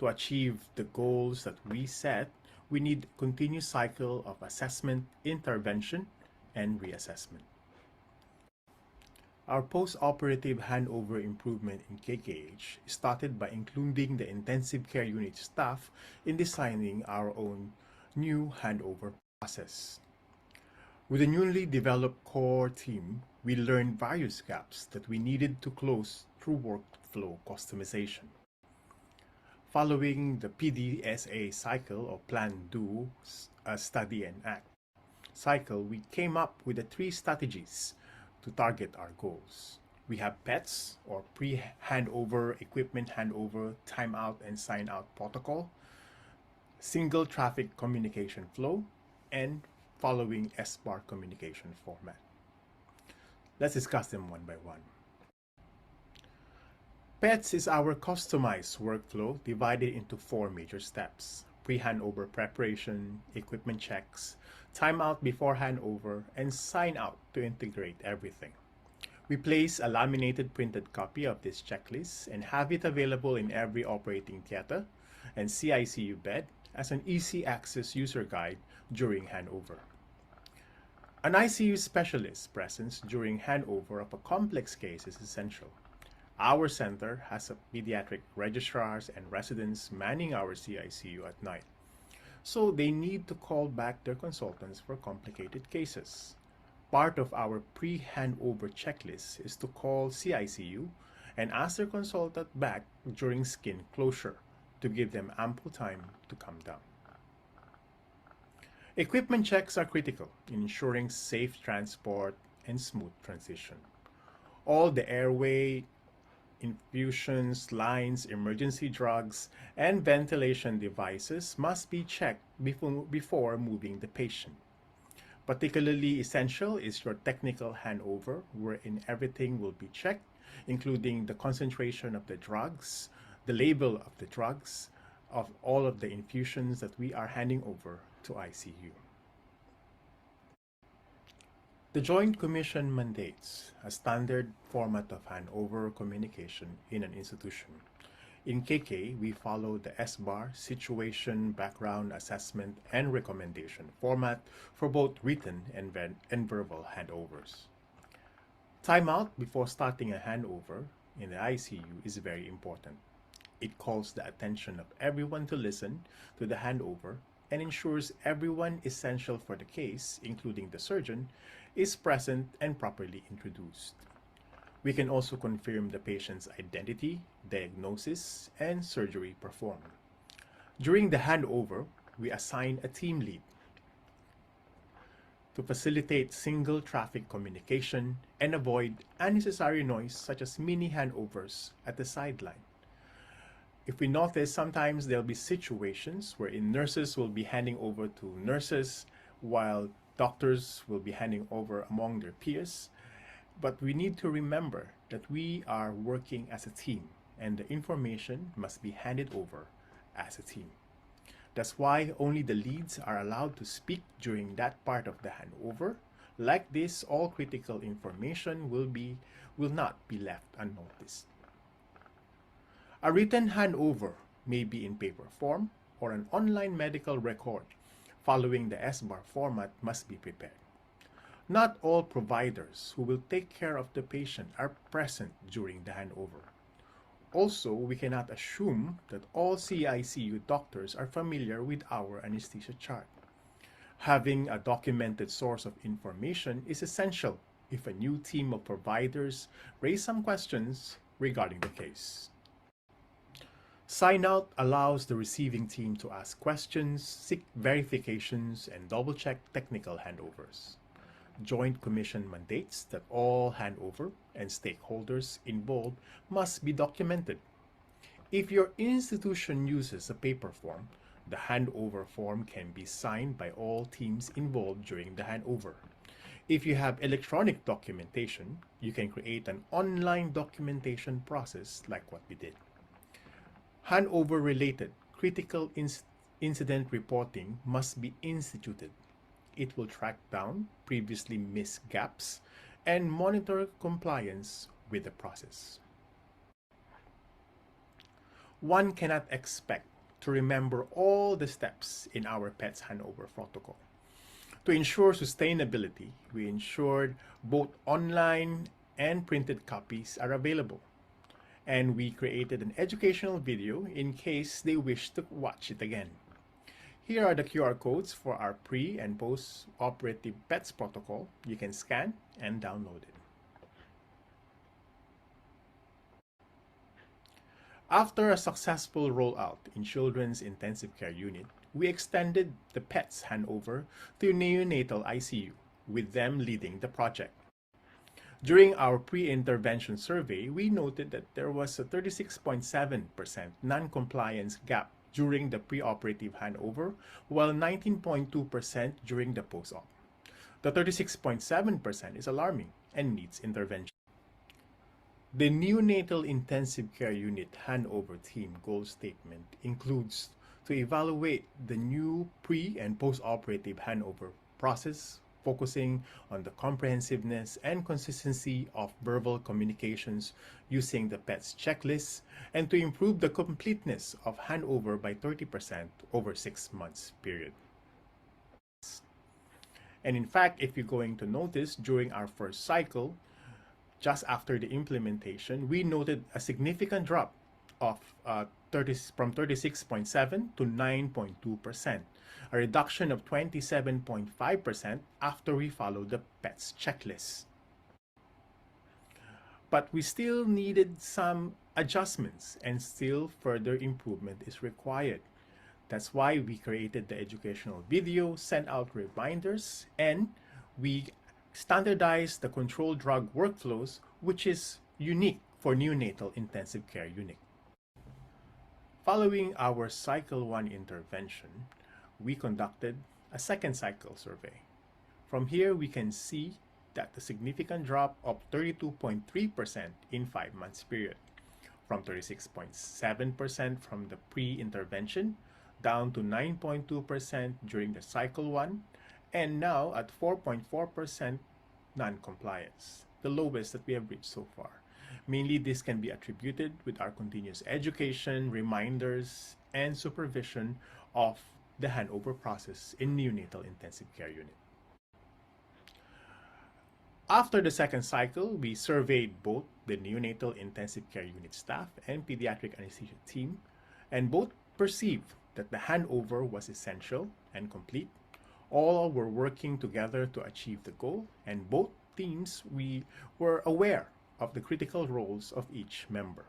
To achieve the goals that we set, we need a continuous cycle of assessment, intervention, and reassessment. Our post-operative handover improvement in KKH started by including the intensive care unit staff in designing our own new handover process. With the newly developed core team, we learned various gaps that we needed to close through workflow customization. Following the PDSA cycle or Plan, Do, Study, and Act cycle, we came up with the 3 strategies to target our goals. We have PETS, or pre-handover, equipment handover, timeout and sign-out protocol, single traffic communication flow, and following SBAR communication format. Let's discuss them one by one. PETS is our customized workflow divided into 4 major steps: pre-handover preparation, equipment checks, timeout before handover, and sign out to integrate everything. We place a laminated printed copy of this checklist and have it available in every operating theater and CICU bed as an easy access user guide during handover. An ICU specialist presence during handover of a complex case is essential. Our center has pediatric registrars and residents manning our CICU at night, so they need to call back their consultants for complicated cases. Part of our pre-handover checklist is to call CICU and ask their consultant back during skin closure to give them ample time to come down. Equipment checks are critical in ensuring safe transport and smooth transition. All the airway, infusions, lines, emergency drugs, and ventilation devices must be checked before moving the patient. Particularly essential is your technical handover, wherein everything will be checked, including the concentration of the drugs, the label of the drugs, of all of the infusions that we are handing over to ICU. The Joint Commission mandates a standard format of handover communication in an institution. In KK, we follow the SBAR, Situation, Background, Assessment, and Recommendation format for both written and verbal handovers. Timeout before starting a handover in the ICU is very important. It calls the attention of everyone to listen to the handover and ensures everyone essential for the case, including the surgeon, is present and properly introduced. We can also confirm the patient's identity, diagnosis, and surgery performed. During the handover, we assign a team lead to facilitate single traffic communication and avoid unnecessary noise such as mini handovers at the sideline. If we notice, sometimes there'll be situations wherein nurses will be handing over to nurses while doctors will be handing over among their peers. But we need to remember that we are working as a team and the information must be handed over as a team. That's why only the leads are allowed to speak during that part of the handover. Like this, all critical information will not be left unnoticed. A written handover may be in paper form or an online medical record following the SBAR format must be prepared. Not all providers who will take care of the patient are present during the handover. Also, we cannot assume that all CICU doctors are familiar with our anesthesia chart. Having a documented source of information is essential if a new team of providers raise some questions regarding the case. Sign out allows the receiving team to ask questions, seek verifications, and double-check technical handovers. Joint Commission mandates that all handover and stakeholders involved must be documented. If your institution uses a paper form, the handover form can be signed by all teams involved during the handover. If you have electronic documentation, you can create an online documentation process like what we did. Handover-related critical incident reporting must be instituted. It will track down previously missed gaps and monitor compliance with the process. One cannot expect to remember all the steps in our PETS handover protocol. To ensure sustainability, we ensured both online and printed copies are available. And we created an educational video in case they wish to watch it again. Here are the QR codes for our pre- and post-operative PETS protocol. You can scan and download it. After a successful rollout in Children's Intensive Care Unit, we extended the PETS handover to neonatal ICU, with them leading the project. During our pre-intervention survey, we noted that there was a 36.7% non-compliance gap during the preoperative handover, while 19.2% during the post-op. The 36.7% is alarming and needs intervention. The neonatal intensive care unit handover team goal statement includes to evaluate the new pre- and post-operative handover process, focusing on the comprehensiveness and consistency of verbal communications using the PETS checklist, and to improve the completeness of handover by 30% over 6 months period. And in fact, if you're going to notice, during our first cycle, just after the implementation, we noted a significant drop of from 36.7 to 9.2%, a reduction of 27.5% after we followed the PETS checklist. But we still needed some adjustments, and still further improvement is required. That's why we created the educational video, sent out reminders, and we standardized the controlled drug workflows, which is unique for neonatal intensive care unit. Following our cycle 1 intervention, we conducted a second cycle survey. From here, we can see that the significant drop of 32.3% in 5 months period, from 36.7% from the pre-intervention down to 9.2% during the cycle 1, and now at 4.4% non-compliance, the lowest that we have reached so far. Mainly, this can be attributed with our continuous education, reminders, and supervision of the handover process in neonatal intensive care unit. After the second cycle, we surveyed both the neonatal intensive care unit staff and pediatric anesthesia team, and both perceived that the handover was essential and complete. All were working together to achieve the goal, and both teams we were aware of the critical roles of each member.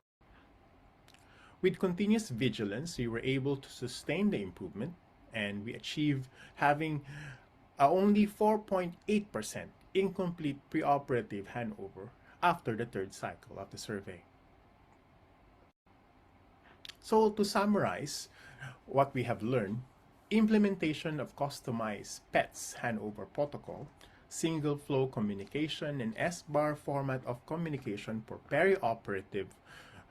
With continuous vigilance, we were able to sustain the improvement, and we achieved having only 4.8% incomplete preoperative handover after the third cycle of the survey. So to summarize what we have learned, implementation of customized PETS handover protocol, single flow communication, and SBAR format of communication for perioperative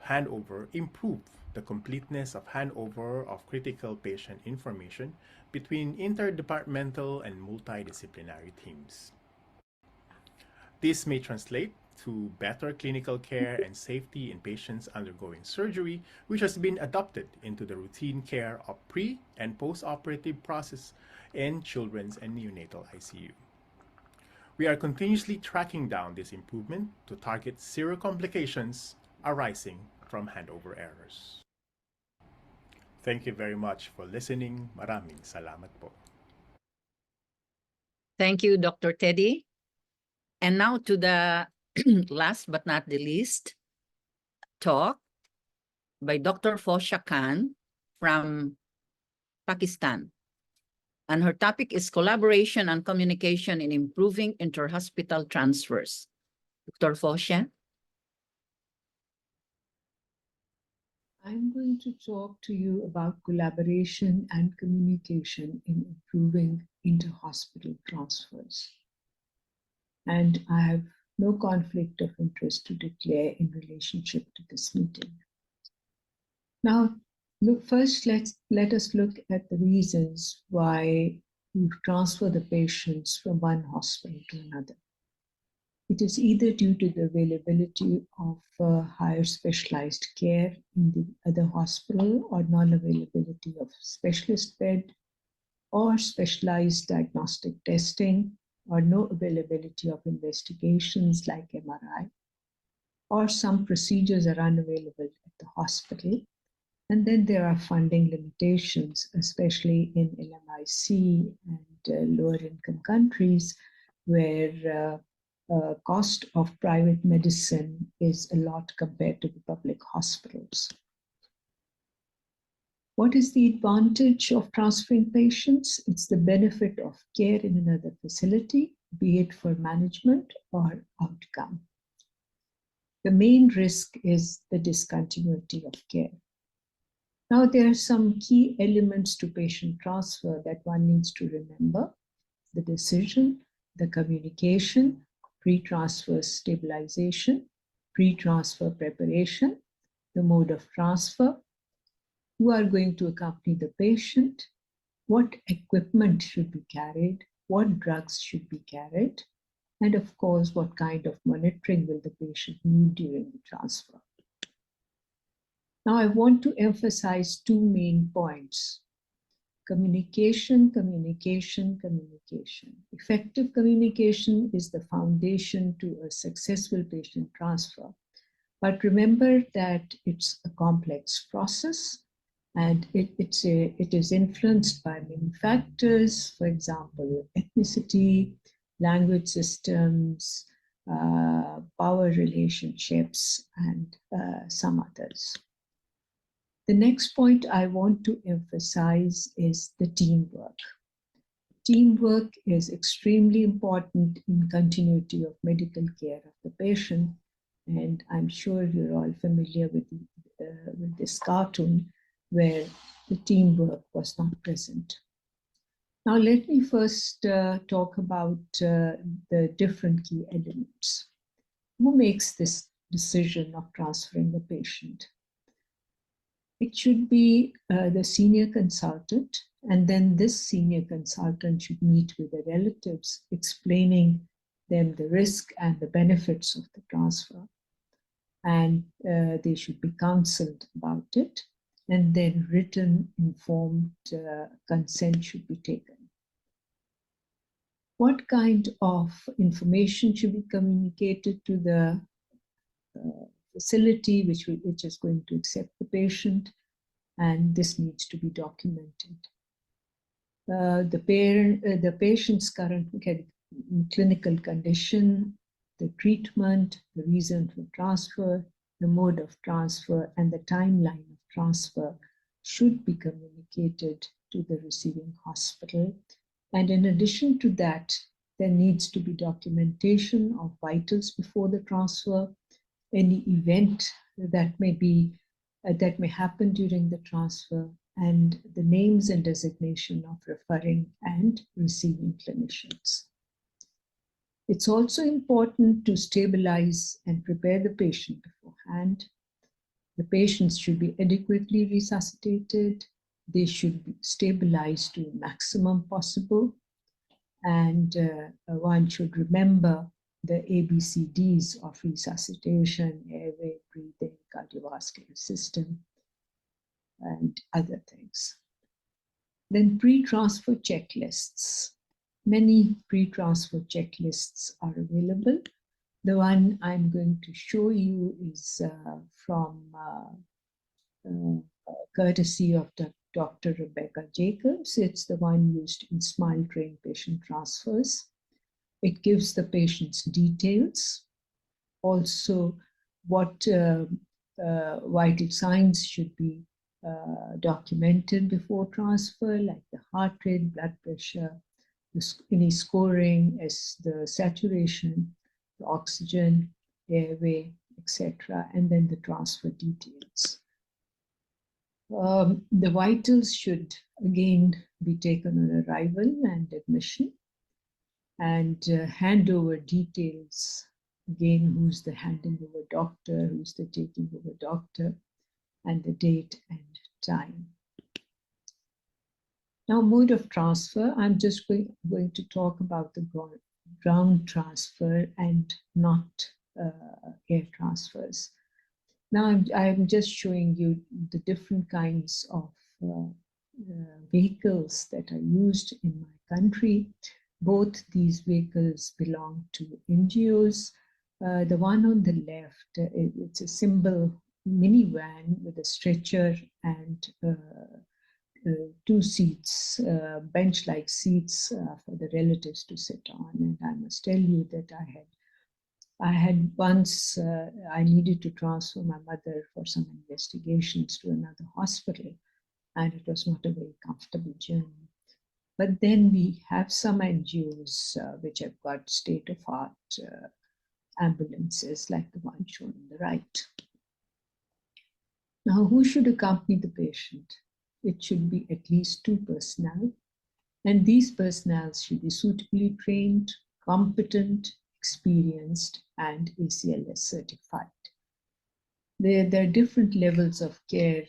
handover improved the completeness of handover of critical patient information between interdepartmental and multidisciplinary teams. This may translate to better clinical care and safety in patients undergoing surgery, which has been adopted into the routine care of pre- and post-operative process in children's and neonatal ICU. We are continuously tracking down this improvement to target zero complications arising from handover errors. Thank you very much for listening. Maraming salamat po. Thank you, Dr. Teddy. And now to the last but not the least talk by Dr. Fosha Khan from Pakistan. And her topic is collaboration and communication in improving inter-hospital transfers. Dr. Fosha. I'm going to talk to you about collaboration and communication in improving inter-hospital transfers. And I have no conflict of interest to declare in relationship to this meeting. Now, first, let us look at the reasons why we transfer the patients from one hospital to another. It is either due to the availability of higher specialized care in the other hospital, or non-availability of specialist bed, or specialized diagnostic testing, or no availability of investigations like MRI, or some procedures are unavailable at the hospital. And then there are funding limitations, especially in LMIC and lower income countries, where cost of private medicine is a lot compared to the public hospitals. What is the advantage of transferring patients? It's the benefit of care in another facility, be it for management or outcome. The main risk is the discontinuity of care. Now, there are some key elements to patient transfer that one needs to remember: the decision, the communication, pre-transfer stabilization, pre-transfer preparation, the mode of transfer, who are going to accompany the patient, what equipment should be carried, what drugs should be carried, and of course, what kind of monitoring will the patient need during the transfer. Now, I want to emphasize two main points: communication, communication, communication. Effective communication is the foundation to a successful patient transfer. But remember that it's a complex process, and it is influenced by many factors, for example, ethnicity, language systems, power relationships, and some others. The next point I want to emphasize is the teamwork. Teamwork is extremely important in continuity of medical care of the patient, and I'm sure you're all familiar with this cartoon where the teamwork was not present. Now, let me first talk about the different key elements. Who makes this decision of transferring the patient? It should be the senior consultant, and then this senior consultant should meet with the relatives, explaining them the risk and the benefits of the transfer. And they should be counseled about it, and then written, informed consent should be taken. What kind of information should be communicated to the facility which is going to accept the patient, and this needs to be documented. The patient's current clinical condition, the treatment, the reason for transfer, the mode of transfer, and the timeline of transfer should be communicated to the receiving hospital. And in addition to that, there needs to be documentation of vitals before the transfer, any event that may happen during the transfer, and the names and designation of referring and receiving clinicians. It's also important to stabilize and prepare the patient beforehand. The patients should be adequately resuscitated. They should be stabilized to a maximum possible. And one should remember the ABCDs of resuscitation: airway, breathing, cardiovascular system, and other things. Then pre-transfer checklists. Many pre-transfer checklists are available. The one I'm going to show you is from courtesy of Dr. Rebecca Jacobs. It's the one used in Smile Train patient transfers. It gives the patient's details, also what vital signs should be documented before transfer, like the heart rate, blood pressure, any scoring, as the saturation, the oxygen, airway, etc., and then the transfer details. The vitals should again be taken on arrival and admission, and handover details, again, who's the handing over doctor, who's the taking over doctor, and the date and time. Now, mode of transfer, I'm just going to talk about the ground transfer and not air transfers. Now, I'm just showing you the different kinds of vehicles that are used in my country. Both these vehicles belong to NGOs. The one on the left, it's a simple minivan with a stretcher and 2 seats, bench-like seats for the relatives to sit on. And I must tell you that I had once, I needed to transfer my mother for some investigations to another hospital, and it was not a very comfortable journey. But then we have some NGOs which have got state-of-art ambulances like the one shown on the right. Now, who should accompany the patient? It should be at least 2 personnel, and these personnel should be suitably trained, competent, experienced, and ACLS certified. There are different levels of care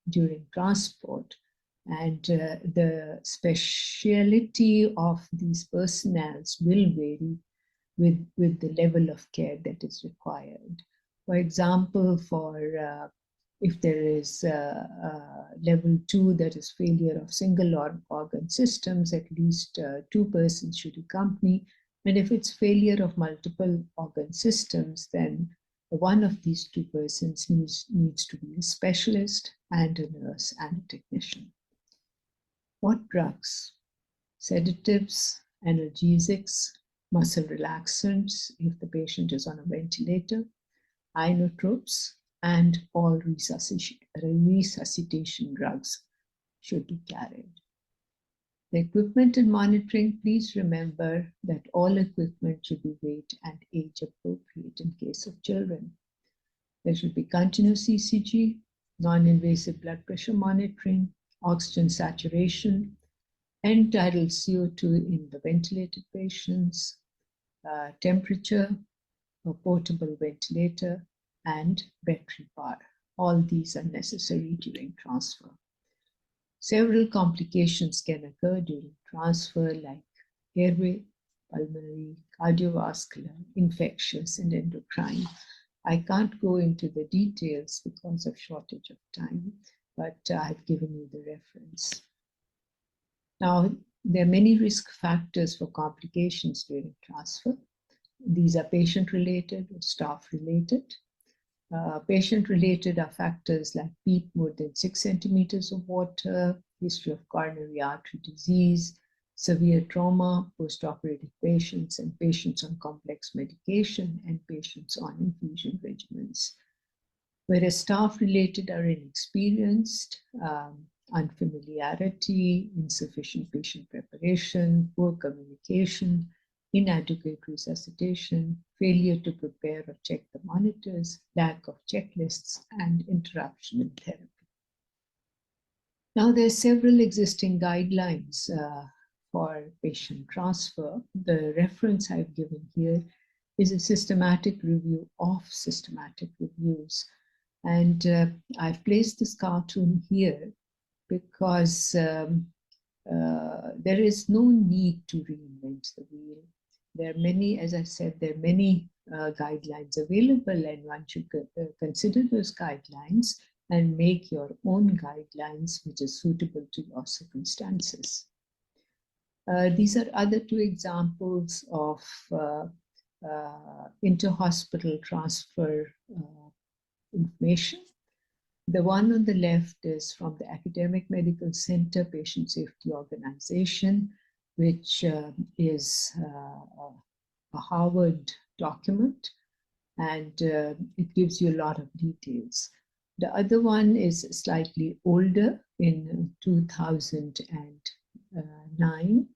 during transport, and the speciality of these personnels will vary with the level of care that is required. For example, if there is level 2, that is failure of single organ systems, at least 2 persons should accompany. And if it's failure of multiple organ systems, then one of these 2 persons needs to be a specialist and a nurse and a technician. What drugs? Sedatives, analgesics, muscle relaxants if the patient is on a ventilator, inotropes, and all resuscitation drugs should be carried. The equipment and monitoring, please remember that all equipment should be weight and age appropriate in case of children. There should be continuous ECG, non-invasive blood pressure monitoring, oxygen saturation, end-tidal CO2 in the ventilated patients, temperature, a portable ventilator, and battery power. All these are necessary during transfer. Several complications can occur during transfer, like airway, pulmonary, cardiovascular, infectious, and endocrine. I can't go into the details because of shortage of time, but I've given you the reference. Now, there are many risk factors for complications during transfer. These are patient-related or staff-related. Patient-related are factors like PEEP more than 6 centimeters of water, history of coronary artery disease, severe trauma, post-operative patients, and patients on complex medication, and patients on infusion regimens. Whereas staff-related are inexperienced, unfamiliarity, insufficient patient preparation, poor communication, inadequate resuscitation, failure to prepare or check the monitors, lack of checklists, and interruption in therapy. Now, there are several existing guidelines for patient transfer. The reference I've given here is a systematic review of systematic reviews. And I've placed this cartoon here because there is no need to reinvent the wheel. There are many, as I said, there are many guidelines available, and one should consider those guidelines and make your own guidelines which is suitable to your circumstances. These are other 2 examples of inter-hospital transfer information. The one on the left is from the Academic Medical Center Patient Safety Organization, which is a Harvard document, and it gives you a lot of details. The other one is slightly older, in 2009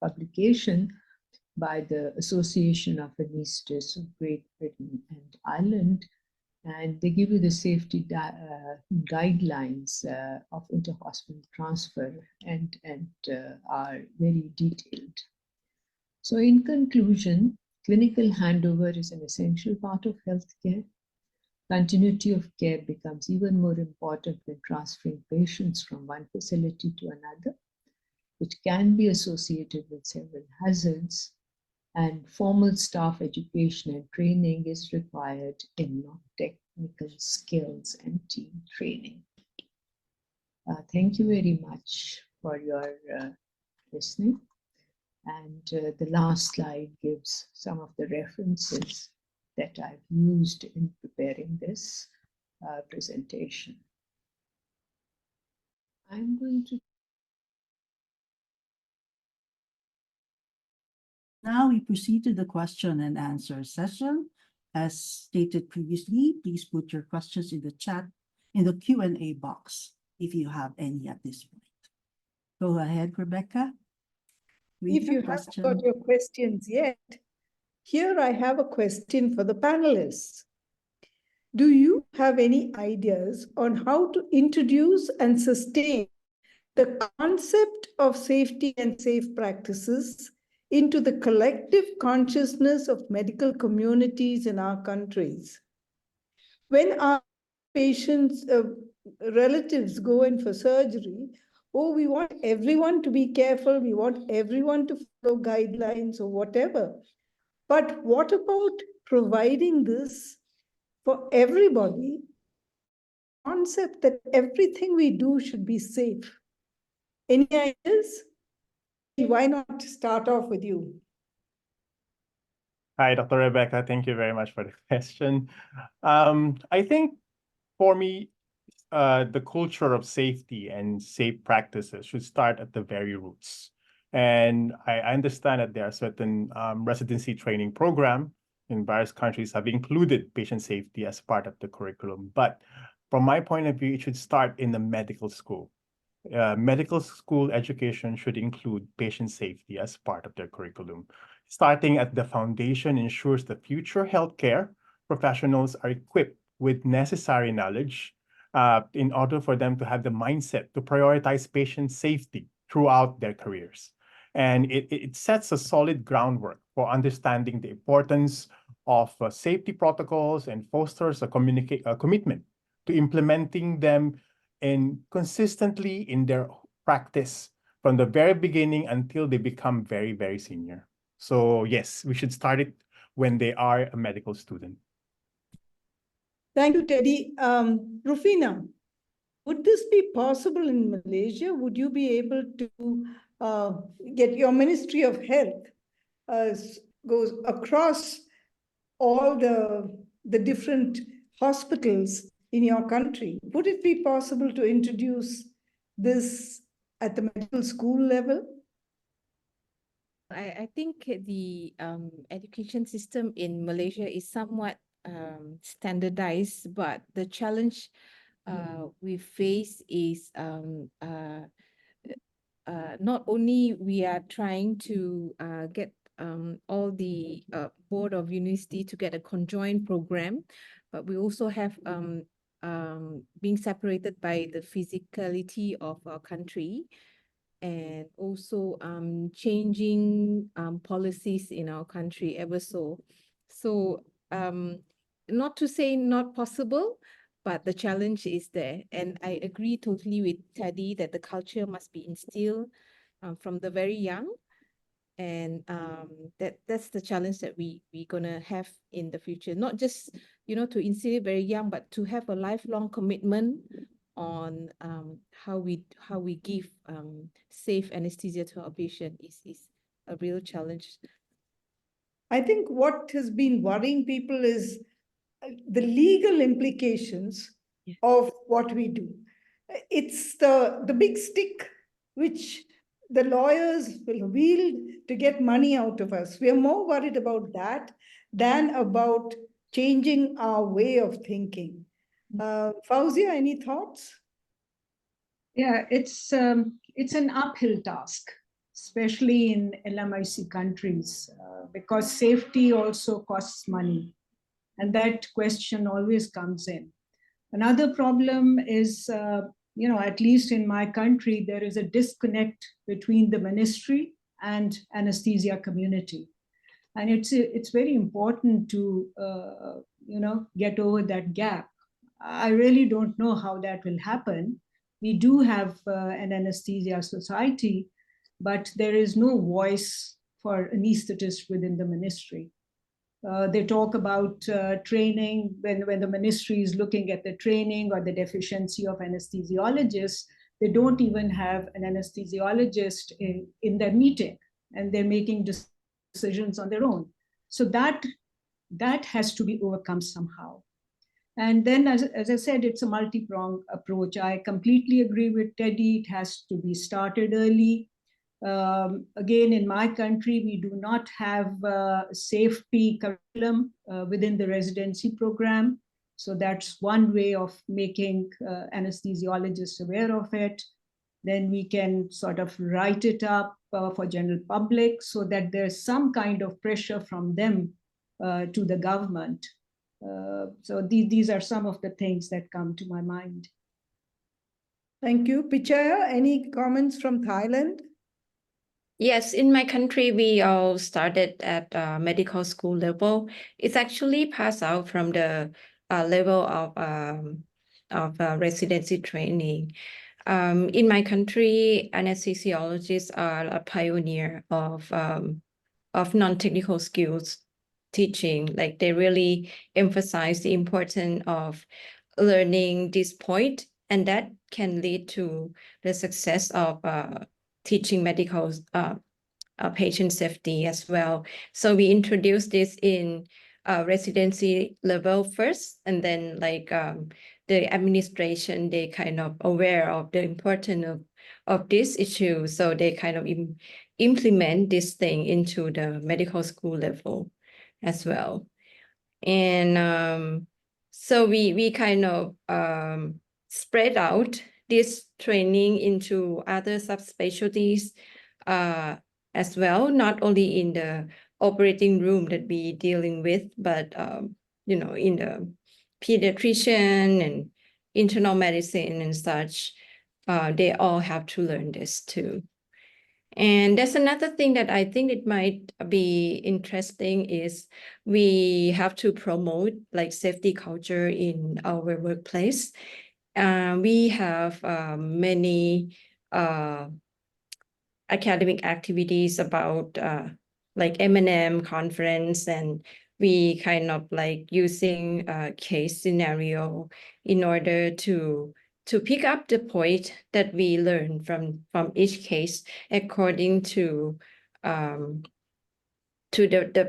publication by the Association of Anesthetists of Great Britain and Ireland, and they give you the safety guidelines of inter-hospital transfer and are very detailed. So in conclusion, clinical handover is an essential part of healthcare. Continuity of care becomes even more important when transferring patients from one facility to another, which can be associated with several hazards, and formal staff education and training is required in non-technical skills and team training. Thank you very much for your listening. And the last slide gives some of the references that I've used in preparing this presentation. I'm going to Now we proceed to the question and answer session. As stated previously, please put your questions in the chat in the Q&A box if you have any at this point. Go ahead, Rebecca. We if you have a haven't got question. your questions yet, here I have a question for the panelists. Do you have any ideas on how to introduce and sustain the concept of safety and safe practices into the collective consciousness of medical communities in our countries? When our patients, relatives go in for surgery, oh, we want everyone to be careful, we want everyone to follow guidelines or whatever. But what about providing this for everybody? Concept that everything we do should be safe. Any ideas? Why not start off with you? Hi, Dr. Rebecca. Thank you very much for the question. I think for me, the culture of safety and safe practices should start at the very roots. And I understand that there are certain residency training program in various countries have included patient safety as part of the curriculum. But from my point of view, it should start in the medical school. Medical school education should include patient safety as part of their curriculum. Starting at the foundation ensures the future healthcare professionals are equipped with necessary knowledge in order for them to have the mindset to prioritize patient safety throughout their careers. And it sets a solid groundwork for understanding the importance of safety protocols and fosters a commitment to implementing them and consistently in their practice from the very beginning until they become very, very senior. So yes, we should start it when they are a medical student. Thank you, Teddy. Rufina, would this be possible in Malaysia? Would you be able to get your Ministry of Health goes across all the different hospitals in your country? Would it be possible to introduce this at the medical school level? I think the education system in Malaysia is somewhat standardized, but the challenge we face is not only we are trying to get all the board of university to get a conjoined program, but we also have being separated by the physicality of our country, and also changing policies in our country ever so. So not to say not possible, but the challenge is there. And I agree totally with Teddy that the culture must be instilled from the very young. And that's the challenge that we're gonna have in the future. Not just, to instill it very young, but to have a lifelong commitment on how we give safe anesthesia to our patient is a real challenge. I think what has been worrying people is the legal implications of what we do. It's the big stick which the lawyers will wield to get money out of us. We are more worried about that than about changing our way of thinking. Fauzia, any thoughts? Yeah, it's an uphill task, especially in LMIC countries, because safety also costs money, and that question always comes in. Another problem is, at least in my country, there is a disconnect between the ministry and anesthesia community, and it's very important to get over that gap. I really don't know how that will happen. We do have an anesthesia society, but there is no voice for anesthetists within the ministry. They talk about training when the ministry is looking at the training or the deficiency of anesthesiologists. They don't even have an anesthesiologist in their meeting, and they're making decisions on their own. So that has to be overcome somehow. And then, as I said, it's a multi-pronged approach. I completely agree with Teddy. It has to be started early. Again, in my country, we do not have a safety curriculum within the residency program. So that's one way of making anesthesiologists aware of it. then we can sort of write it up for general public so that there's some kind of pressure from them to the government. So these are some of the things that come to my mind. Thank you. Pichaya, any comments from Thailand? Yes, in my country, we all started at medical school level. It's actually passed out from the level of residency training. In my country, anesthesiologists are a pioneer of non-technical skills teaching. Like they really emphasize the importance of learning this point, and that can lead to the success of teaching medical patient safety as well. So we introduced this in residency level first, and then like the administration, they kind of aware of the importance of this issue. So they kind of implement this thing into the medical school level as well. And so we kind of spread out this training into other subspecialties as well, not only in the operating room that we dealing with, but you know, in the pediatrician and internal medicine and such. They all have to learn this too. And that's another thing that I think it might be interesting is we have to promote like safety culture in our workplace. We have many academic activities about like M&M conference, and we kind of like using a case scenario in order to pick up the point that we learn from each case according to the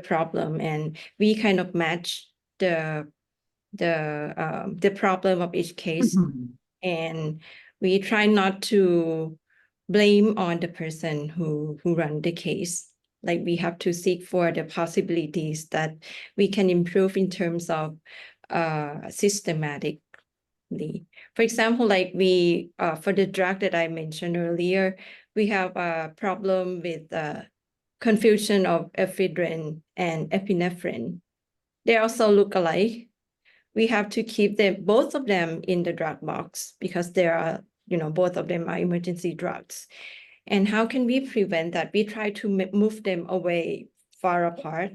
problem, and we kind of match the problem of each case, and we try not to blame on the person who run the case. Like we have to seek for the possibilities that we can improve in terms of systematically. For example, like we for the drug that I mentioned earlier, we have a problem with confusion of ephedrine and epinephrine. They also look alike. We have to keep them, both of them, in the drug box because there are, you know, both of them are emergency drugs. And how can we prevent that? We try to move them away far apart,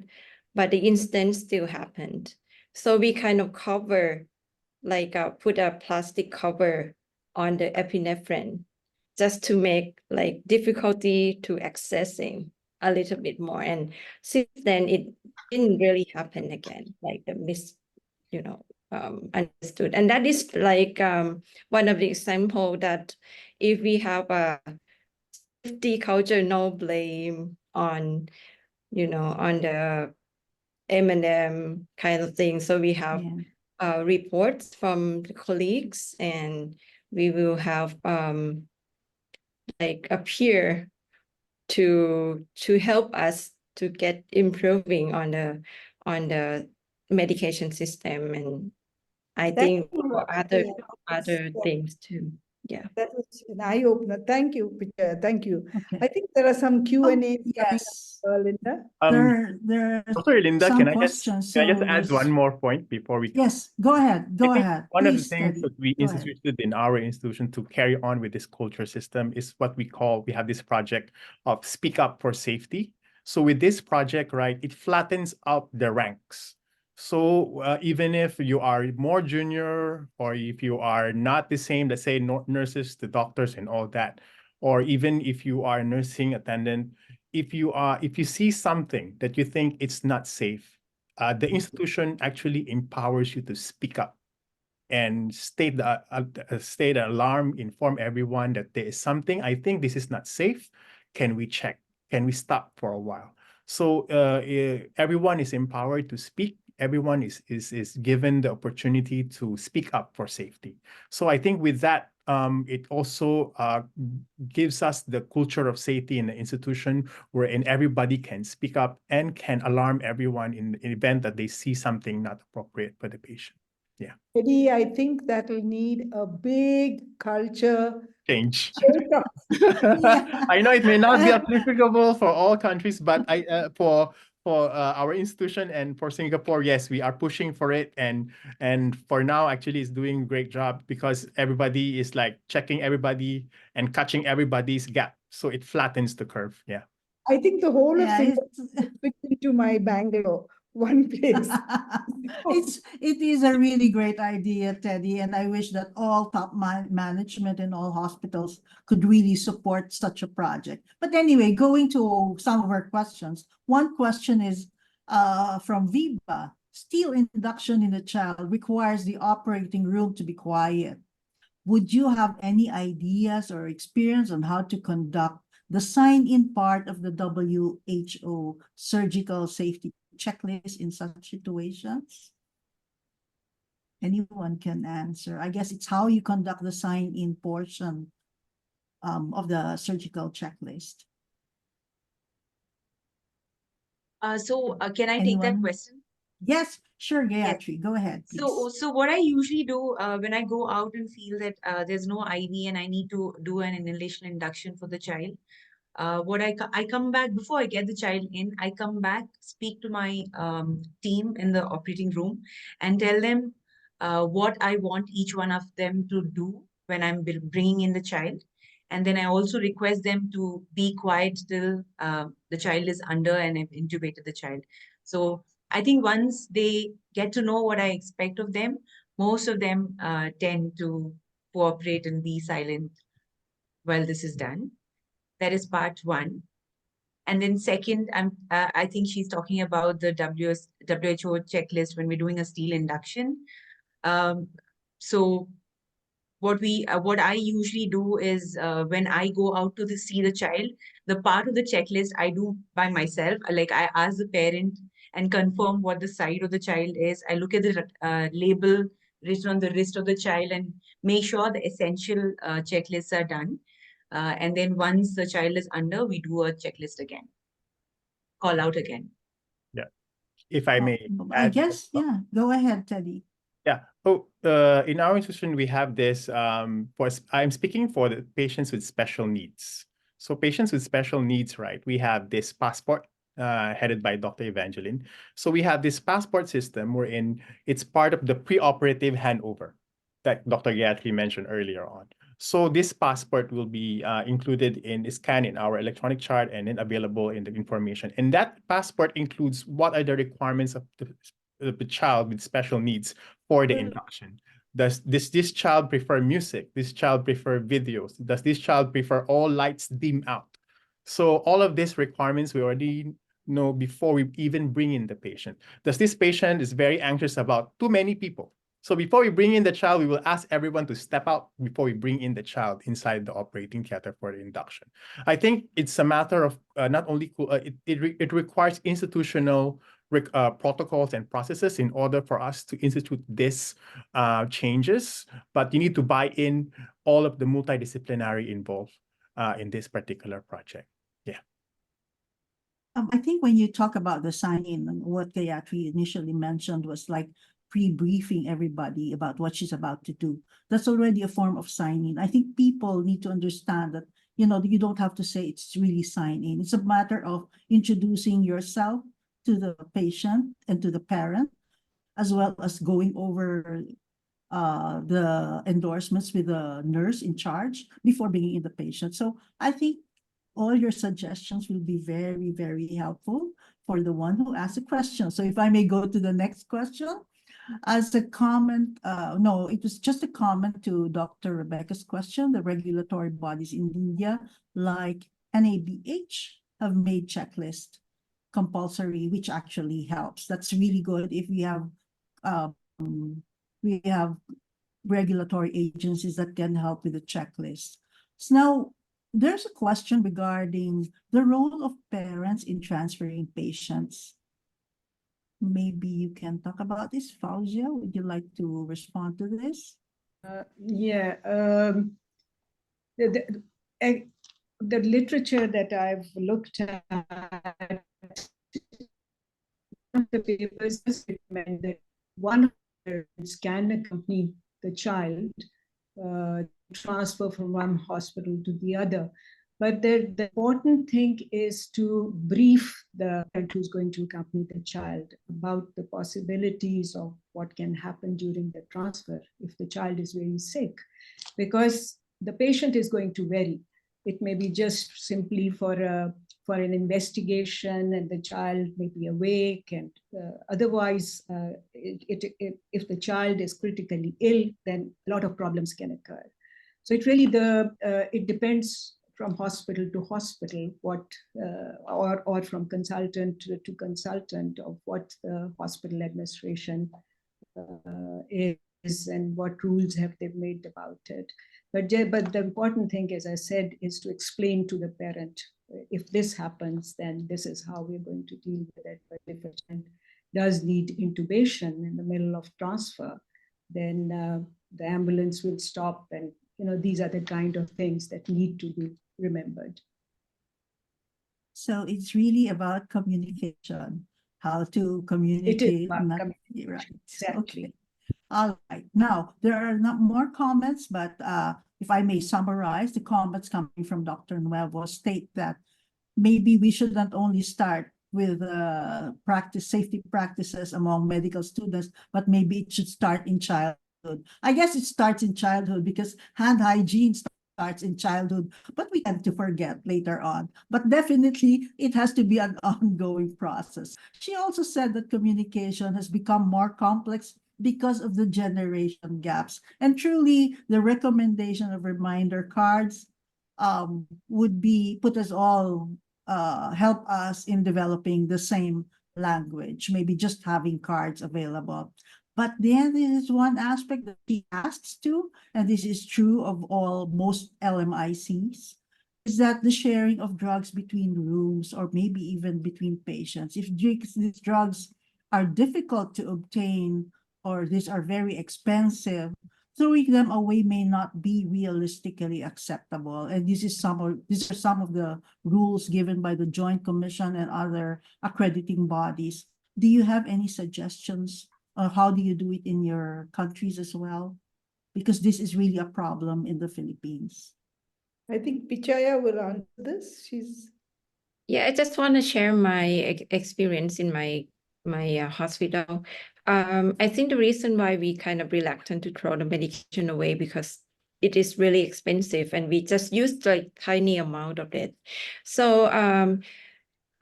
but the incident still happened. So we kind of cover, like put a plastic cover on the epinephrine just to make like difficulty to accessing a little bit more. And since then, it didn't really happen again, like the understood. And that is like one of the example that if we have a safety culture, no blame on, on the M&M kind of thing. So we have reports from the colleagues, and we will have like a peer to help us to get improving on the medication system. And I think for other things too. Yeah. That was an eye opener. Thank you, Pichaya. Thank you. Okay. I think there are some Q&A. Yes. Linda. There are Dr. Linda, some can I questions. just add one more point before we? Yes, go ahead. Go I think ahead. one of the Please things study. that we Go ahead. instituted in our institution to carry on with this culture system is what we have this project of Speak Up for Safety. So with this project, right, it flattens out the ranks. So even if you are more junior, or if you are not the same, let's say nurses, the doctors and all that, or even if you are a nursing attendant, if you see something that you think it's not safe, the institution actually empowers you to speak up and state the alarm, inform everyone that there is something, I think this is not safe. Can we check? Can we stop for a while? So everyone is empowered to speak. Everyone is given the opportunity to speak up for safety. So I think with that, it also gives us the culture of safety in the institution, wherein everybody can speak up and can alarm everyone in the event that they see something not appropriate for the patient. Yeah. Eddie, I think that will need a big culture change. Yeah. I know it may not be applicable for all countries, but for our institution and for Singapore, yes, we are pushing for it, and for now, actually, it's doing a great job because everybody is like checking everybody and catching everybody's gap, so it flattens the curve. Yeah. I think the whole of Yeah, Singapore it's- fit into my Bangalore, one place. it is a really great idea, Teddy, and I wish that all top management in all hospitals could really support such a project. But anyway, going to some of our questions. One question is from Viva. Steel induction in a child requires the operating room to be quiet. Would you have any ideas or experience on how to conduct the sign-in part of the WHO surgical safety checklist in such situations? Anyone can answer. I guess it's how you conduct the sign-in portion of the surgical checklist. Can I take that Anyone? question? Yes, sure, Yes. Gayatri, go ahead, please. So what I usually do when I go out and feel that there's no IV and I need to do an inhalation induction for the child, I come back before I get the child in. I come back, speak to my team in the operating room, and tell them what I want each one of them to do when I'm bringing in the child. And then I also request them to be quiet till the child is under and I've intubated the child. So I think once they get to know what I expect of them, most of them tend to cooperate and be silent while this is done. That is part one. And then second, I think she's talking about the WHO checklist when we're doing a steel induction. So what I usually do is when I go out to see the child, the part of the checklist I do by myself. Like I ask the parent and confirm what the side of the child is. I look at the label written on the wrist of the child and make sure the essential checklists are done. And then once the child is under, we do a checklist again, call out again. Yeah. If I may I add. guess, yeah, go ahead, Teddy. Yeah. Oh, in our institution, we have this, I'm speaking for the patients with special needs. So patients with special needs, right? We have this passport headed by Dr. Evangeline. So we have this passport system wherein it's part of the preoperative handover that Dr. Gayatri mentioned earlier on. So this passport will be included in scan in our electronic chart and then available in the information. And that passport includes what are the requirements of the child with special needs for the induction. Does this child prefer music? This child prefer videos? Does this child prefer all lights dim out? So all of these requirements we already know before we even bring in the patient. Does this patient is very anxious about too many people? So before we bring in the child, we will ask everyone to step out before we bring in the child inside the operating theater for the induction. I think it's a matter of not only, it requires institutional protocols and processes in order for us to institute this changes, but you need to buy in all of the multidisciplinary involved in this particular project. Yeah. I think when you talk about the sign-in, what Gayatri initially mentioned was like pre-briefing everybody about what she's about to do. That's already a form of sign-in. I think people need to understand that, you know, you don't have to say it's really sign-in. It's a matter of introducing yourself to the patient and to the parent, as well as going over the endorsements with the nurse in charge before bringing in the patient. So I think all your suggestions will be very, very helpful for the one who asked a question. So if I may go to the next question. As a comment, no, it was just a comment to Dr. Rebecca's question. The regulatory bodies in India, like NABH, have made checklist compulsory, which actually helps. That's really good if we have regulatory agencies that can help with the checklist. So now, there's a question regarding the role of parents in transferring patients. Maybe you can talk about this. Fauzia, would you like to respond to this? Yeah. The literature that I've looked at, the papers recommend that one of the parents can accompany the child transfer from one hospital to the other. But the important thing is to brief the parent who's going to accompany the child about the possibilities of what can happen during the transfer if the child is very sick, because the patient is going to vary. It may be just simply for an investigation, and the child may be awake, and otherwise, if the child is critically ill, then a lot of problems can occur. So it really it depends from hospital to hospital, what or from consultant to consultant of what the hospital administration is and what rules have they made about it. But the important thing, as I said, is to explain to the parent, if this happens, then this is how we're going to deal with it. But if a child does need intubation in the middle of transfer, then the ambulance will stop, and these are the kind of things that need to be remembered. So it's really about communication, how to communicate. It is about communication. Right. Exactly. Okay. All right. Now, there are not more comments, but if I may summarize, the comments coming from Dr. Nuevo state that maybe we should not only start with safety practices among medical students, but maybe it should start in childhood. I guess it starts in childhood because hand hygiene starts in childhood, but we tend to forget later on. But definitely, it has to be an ongoing process. She also said that communication has become more complex because of the generation gaps. And truly, the recommendation of reminder cards would be put us all, help us in developing the same language, maybe just having cards available. But then there is one aspect that he asks to, and this is true of most LMICs, is that the sharing of drugs between rooms or maybe even between patients. If these drugs are difficult to obtain or these are very expensive, throwing them away may not be realistically acceptable. And these are some of the rules given by the Joint Commission and other accrediting bodies. Do you have any suggestions? Or how do you do it in your countries as well? Because this is really a problem in the Philippines. I think Pichaya will answer this. Yeah, I just want to share my experience in my hospital. I think the reason why we kind of reluctant to throw the medication away because it is really expensive and we just use like tiny amount of it. So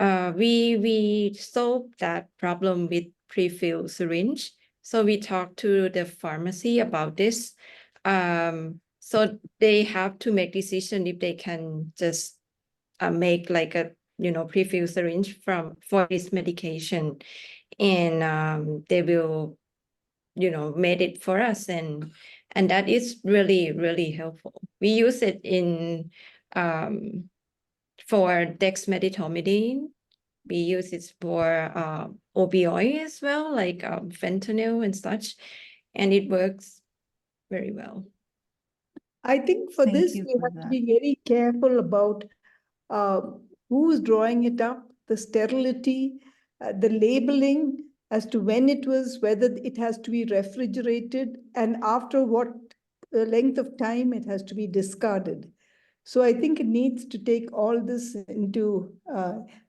we solved that problem with pre-filled syringe. So we talked to the pharmacy about this. So they have to make decision if they can just make like a pre-filled syringe for this medication, and they will made it for us, and that is really helpful. We use it in for dexmedetomidine. We use it for opioid as well, like fentanyl and such, and it works very well. I think for Thank this, you we for have to that. be very careful about who's drawing it up, the sterility, the labeling as to when it was, whether it has to be refrigerated, and after what length of time it has to be discarded. So I think it needs to take all this into,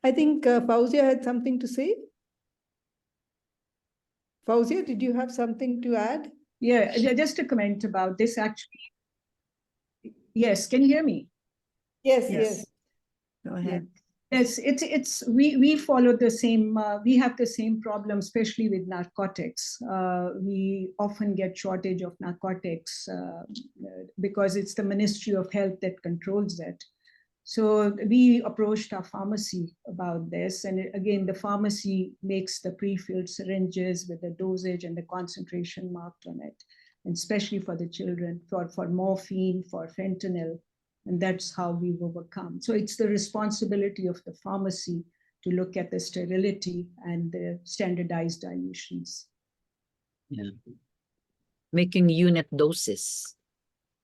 I think Fauzia had something to say. Fauzia, did you have something to add? Yeah, just a comment about this actually. Yes, can you hear me? Yes. Go ahead. Yes, we follow the same, we have the same problem, especially with narcotics. We often get shortage of narcotics because it's the Ministry of Health that controls it. So we approached our pharmacy about this. And again, the pharmacy makes the pre-filled syringes with the dosage and the concentration marked on it, and especially for the children, for morphine, for fentanyl. And that's how we've overcome. So it's the responsibility of the pharmacy to look at the sterility and the standardized dilutions. Yeah. Making unit doses.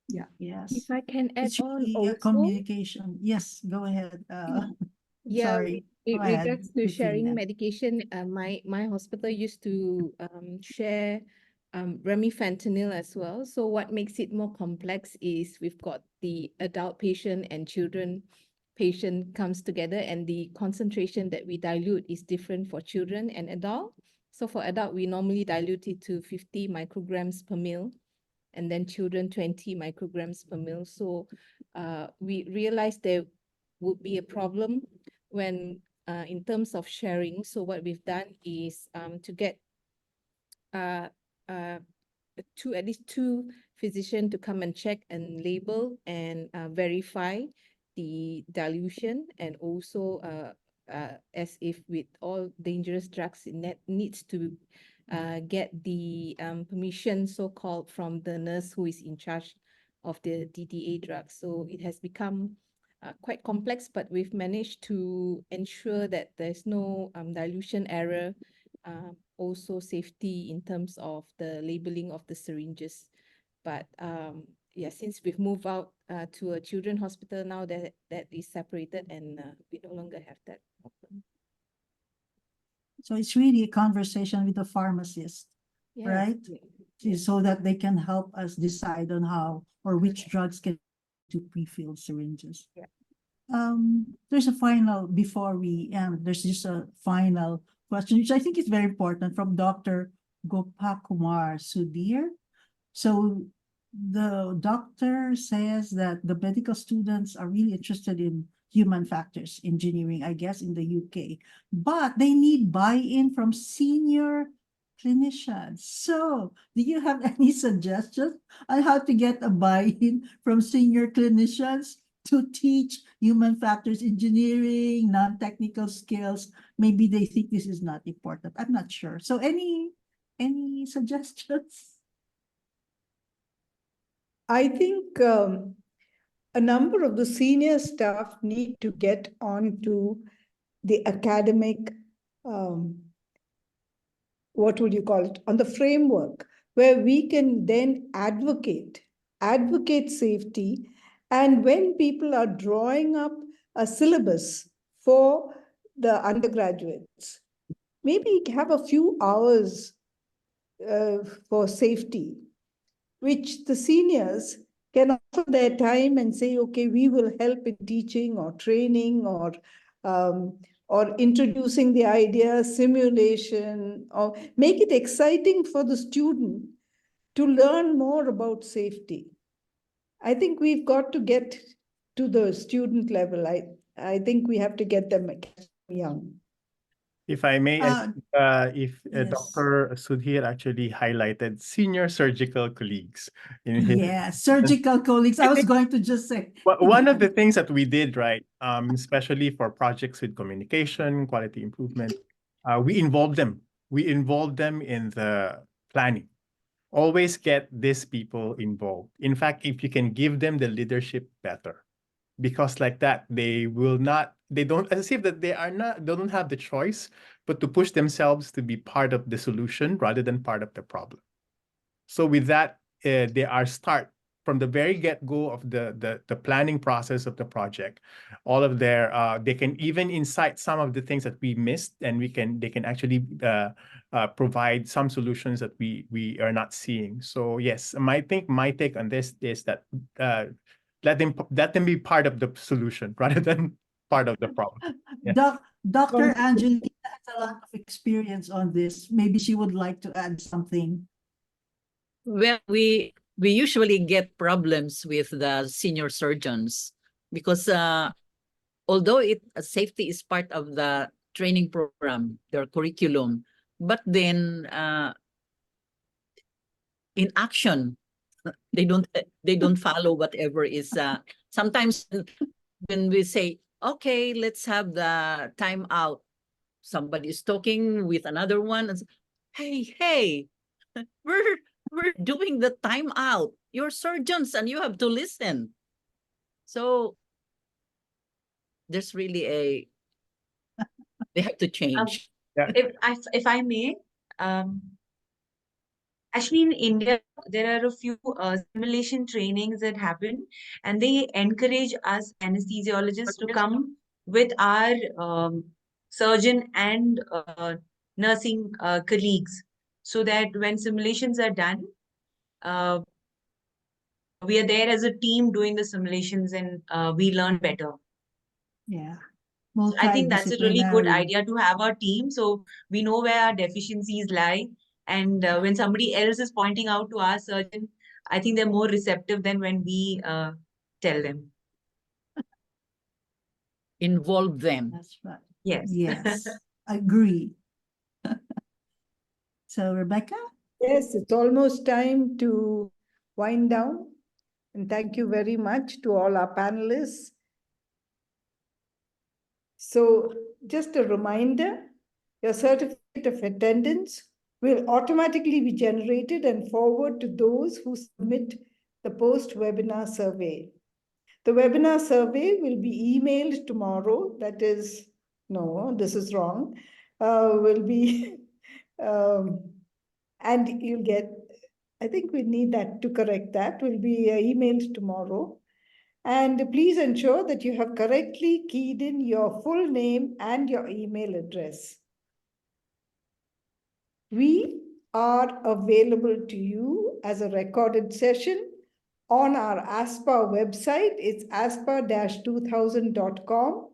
Yeah. Yes. If I can add It's on really a also, communication. Yes, go ahead. yeah, Sorry. with Go ahead, regards to sharing Rufina. medication, my hospital used to share remifentanil as well. So what makes it more complex is we've got the adult patient and children patient comes together, and the concentration that we dilute is different for children and adult. So for adult, we normally dilute it to 50 micrograms per ml, and then children 20 micrograms per ml. So we realized there would be a problem when in terms of sharing. So what we've done is to get at least two physicians to come and check and label and verify the dilution, and also as if with all dangerous drugs, it needs to get the permission so-called from the nurse who is in charge of the DDA drugs. So it has become quite complex, but we've managed to ensure that there's no dilution error, also safety in terms of the labeling of the syringes. But yeah, since we've moved out to a children's hospital now, that is separated, and we no longer have that problem. So it's really a conversation with the pharmacist, Yes. right? Yes. So that they can help us decide on how or which drugs can to pre-filled syringes. Yeah. There's a final, before we end, there's just a final question, which I think is very important, from Dr. Gopakumar Sudhir. So the doctor says that the medical students are really interested in human factors engineering, I guess, in the UK, but they need buy-in from senior clinicians. So do you have any suggestions on how to get a buy-in from senior clinicians to teach human factors engineering, non-technical skills? Maybe they think this is not important. I'm not sure. So any suggestions? I think a number of the senior staff need to get onto the academic, what would you call it, on the framework, where we can then advocate safety. And when people are drawing up a syllabus for the undergraduates, maybe have a few hours for safety, which the seniors can offer their time and say, okay, we will help in teaching or training or introducing the idea, simulation, or make it exciting for the student to learn more about safety. I think we've got to get to the student level. I think we have to get them young. If I may, if yes. Dr. Sudhir actually highlighted senior surgical colleagues in his. Yeah, surgical colleagues. I was going to just say. One of the things that we did, right, especially for projects with communication, quality improvement, we involved them. We involved them in the planning. Always get these people involved. In fact, if you can give them the leadership, better. Because like that, they don't, as if that they don't have the choice, but to push themselves to be part of the solution rather than part of the problem. So with that, they are start from the very get-go of the planning process of the project. All of their, they can even incite some of the things that we missed, and they can actually provide some solutions that we are not seeing. So yes, my take on this is that let them be part of the solution rather than part of the problem. Yeah. Dr. Angelina has a lot of experience on this. Maybe she would like to add something. Well, we usually get problems with the senior surgeons because although safety is part of the training program, their curriculum, but then in action, they don't follow whatever is. Sometimes when we say, okay, let's have the time out, somebody is talking with another one and say, hey, we're doing the time out. You're surgeons and you have to listen. So there's really they have to change. Yeah. If I may, actually in India, there are a few simulation trainings that happen, and they encourage us anesthesiologists to come with our surgeon and nursing colleagues. so that when simulations are done, we are there as a team doing the simulations, and we learn better. Yeah. So I think that's a really good Multidisciplinary. idea to have our team, so we know where our deficiencies lie. And when somebody else is pointing out to our surgeon, I think they're more receptive than when we tell them. Involve them. That's right. Yes. Yes, agree. So Rebecca? Yes, it's almost time to wind down. And thank you very much to all our panelists. So just a reminder, your certificate of attendance will automatically be generated and forwarded to those who submit the post-webinar survey. The webinar survey will be emailed tomorrow. That is, no, this is wrong. Will be, and you'll get, I think we need that to correct that, will be emailed tomorrow. And please ensure that you have correctly keyed in your full name and your email address. We are available to you as a recorded session on our ASPA website. It's aspa-2000.com,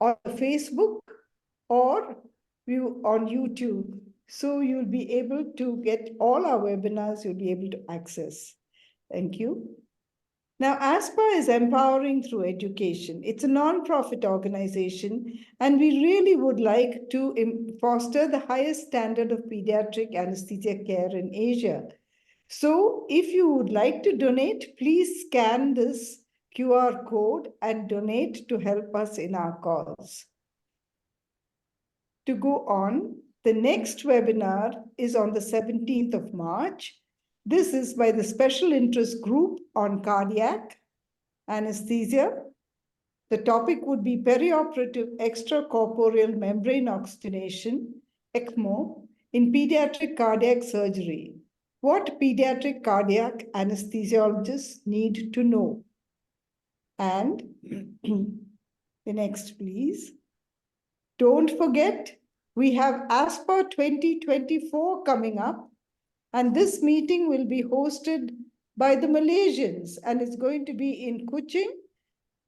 on Facebook, or on YouTube. So you'll be able to get all our webinars, you'll be able to access. Thank you. Now, ASPA is empowering through education. It's a non-profit organization, and we really would like to foster the highest standard of pediatric anesthesia care in Asia. So if you would like to donate, please scan this QR code and donate to help us in our cause. To go on, the next webinar is on the 17th of March. This is by the Special Interest Group on Cardiac Anesthesia. The topic would be perioperative extracorporeal membrane oxygenation, ECMO, in pediatric cardiac surgery. What pediatric cardiac anesthesiologists need to know. And the next, please. Don't forget, we have ASPA 2024 coming up, and this meeting will be hosted by the Malaysians, and it's going to be in Kuching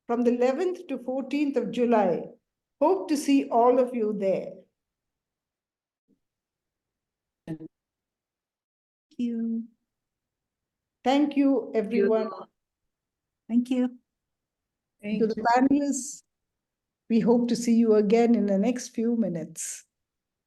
from the 11th to 14th of July. Hope to see all of you there. Thank you. Thank you, everyone. Thank you. To the panelists, we hope to see you again in the next few minutes.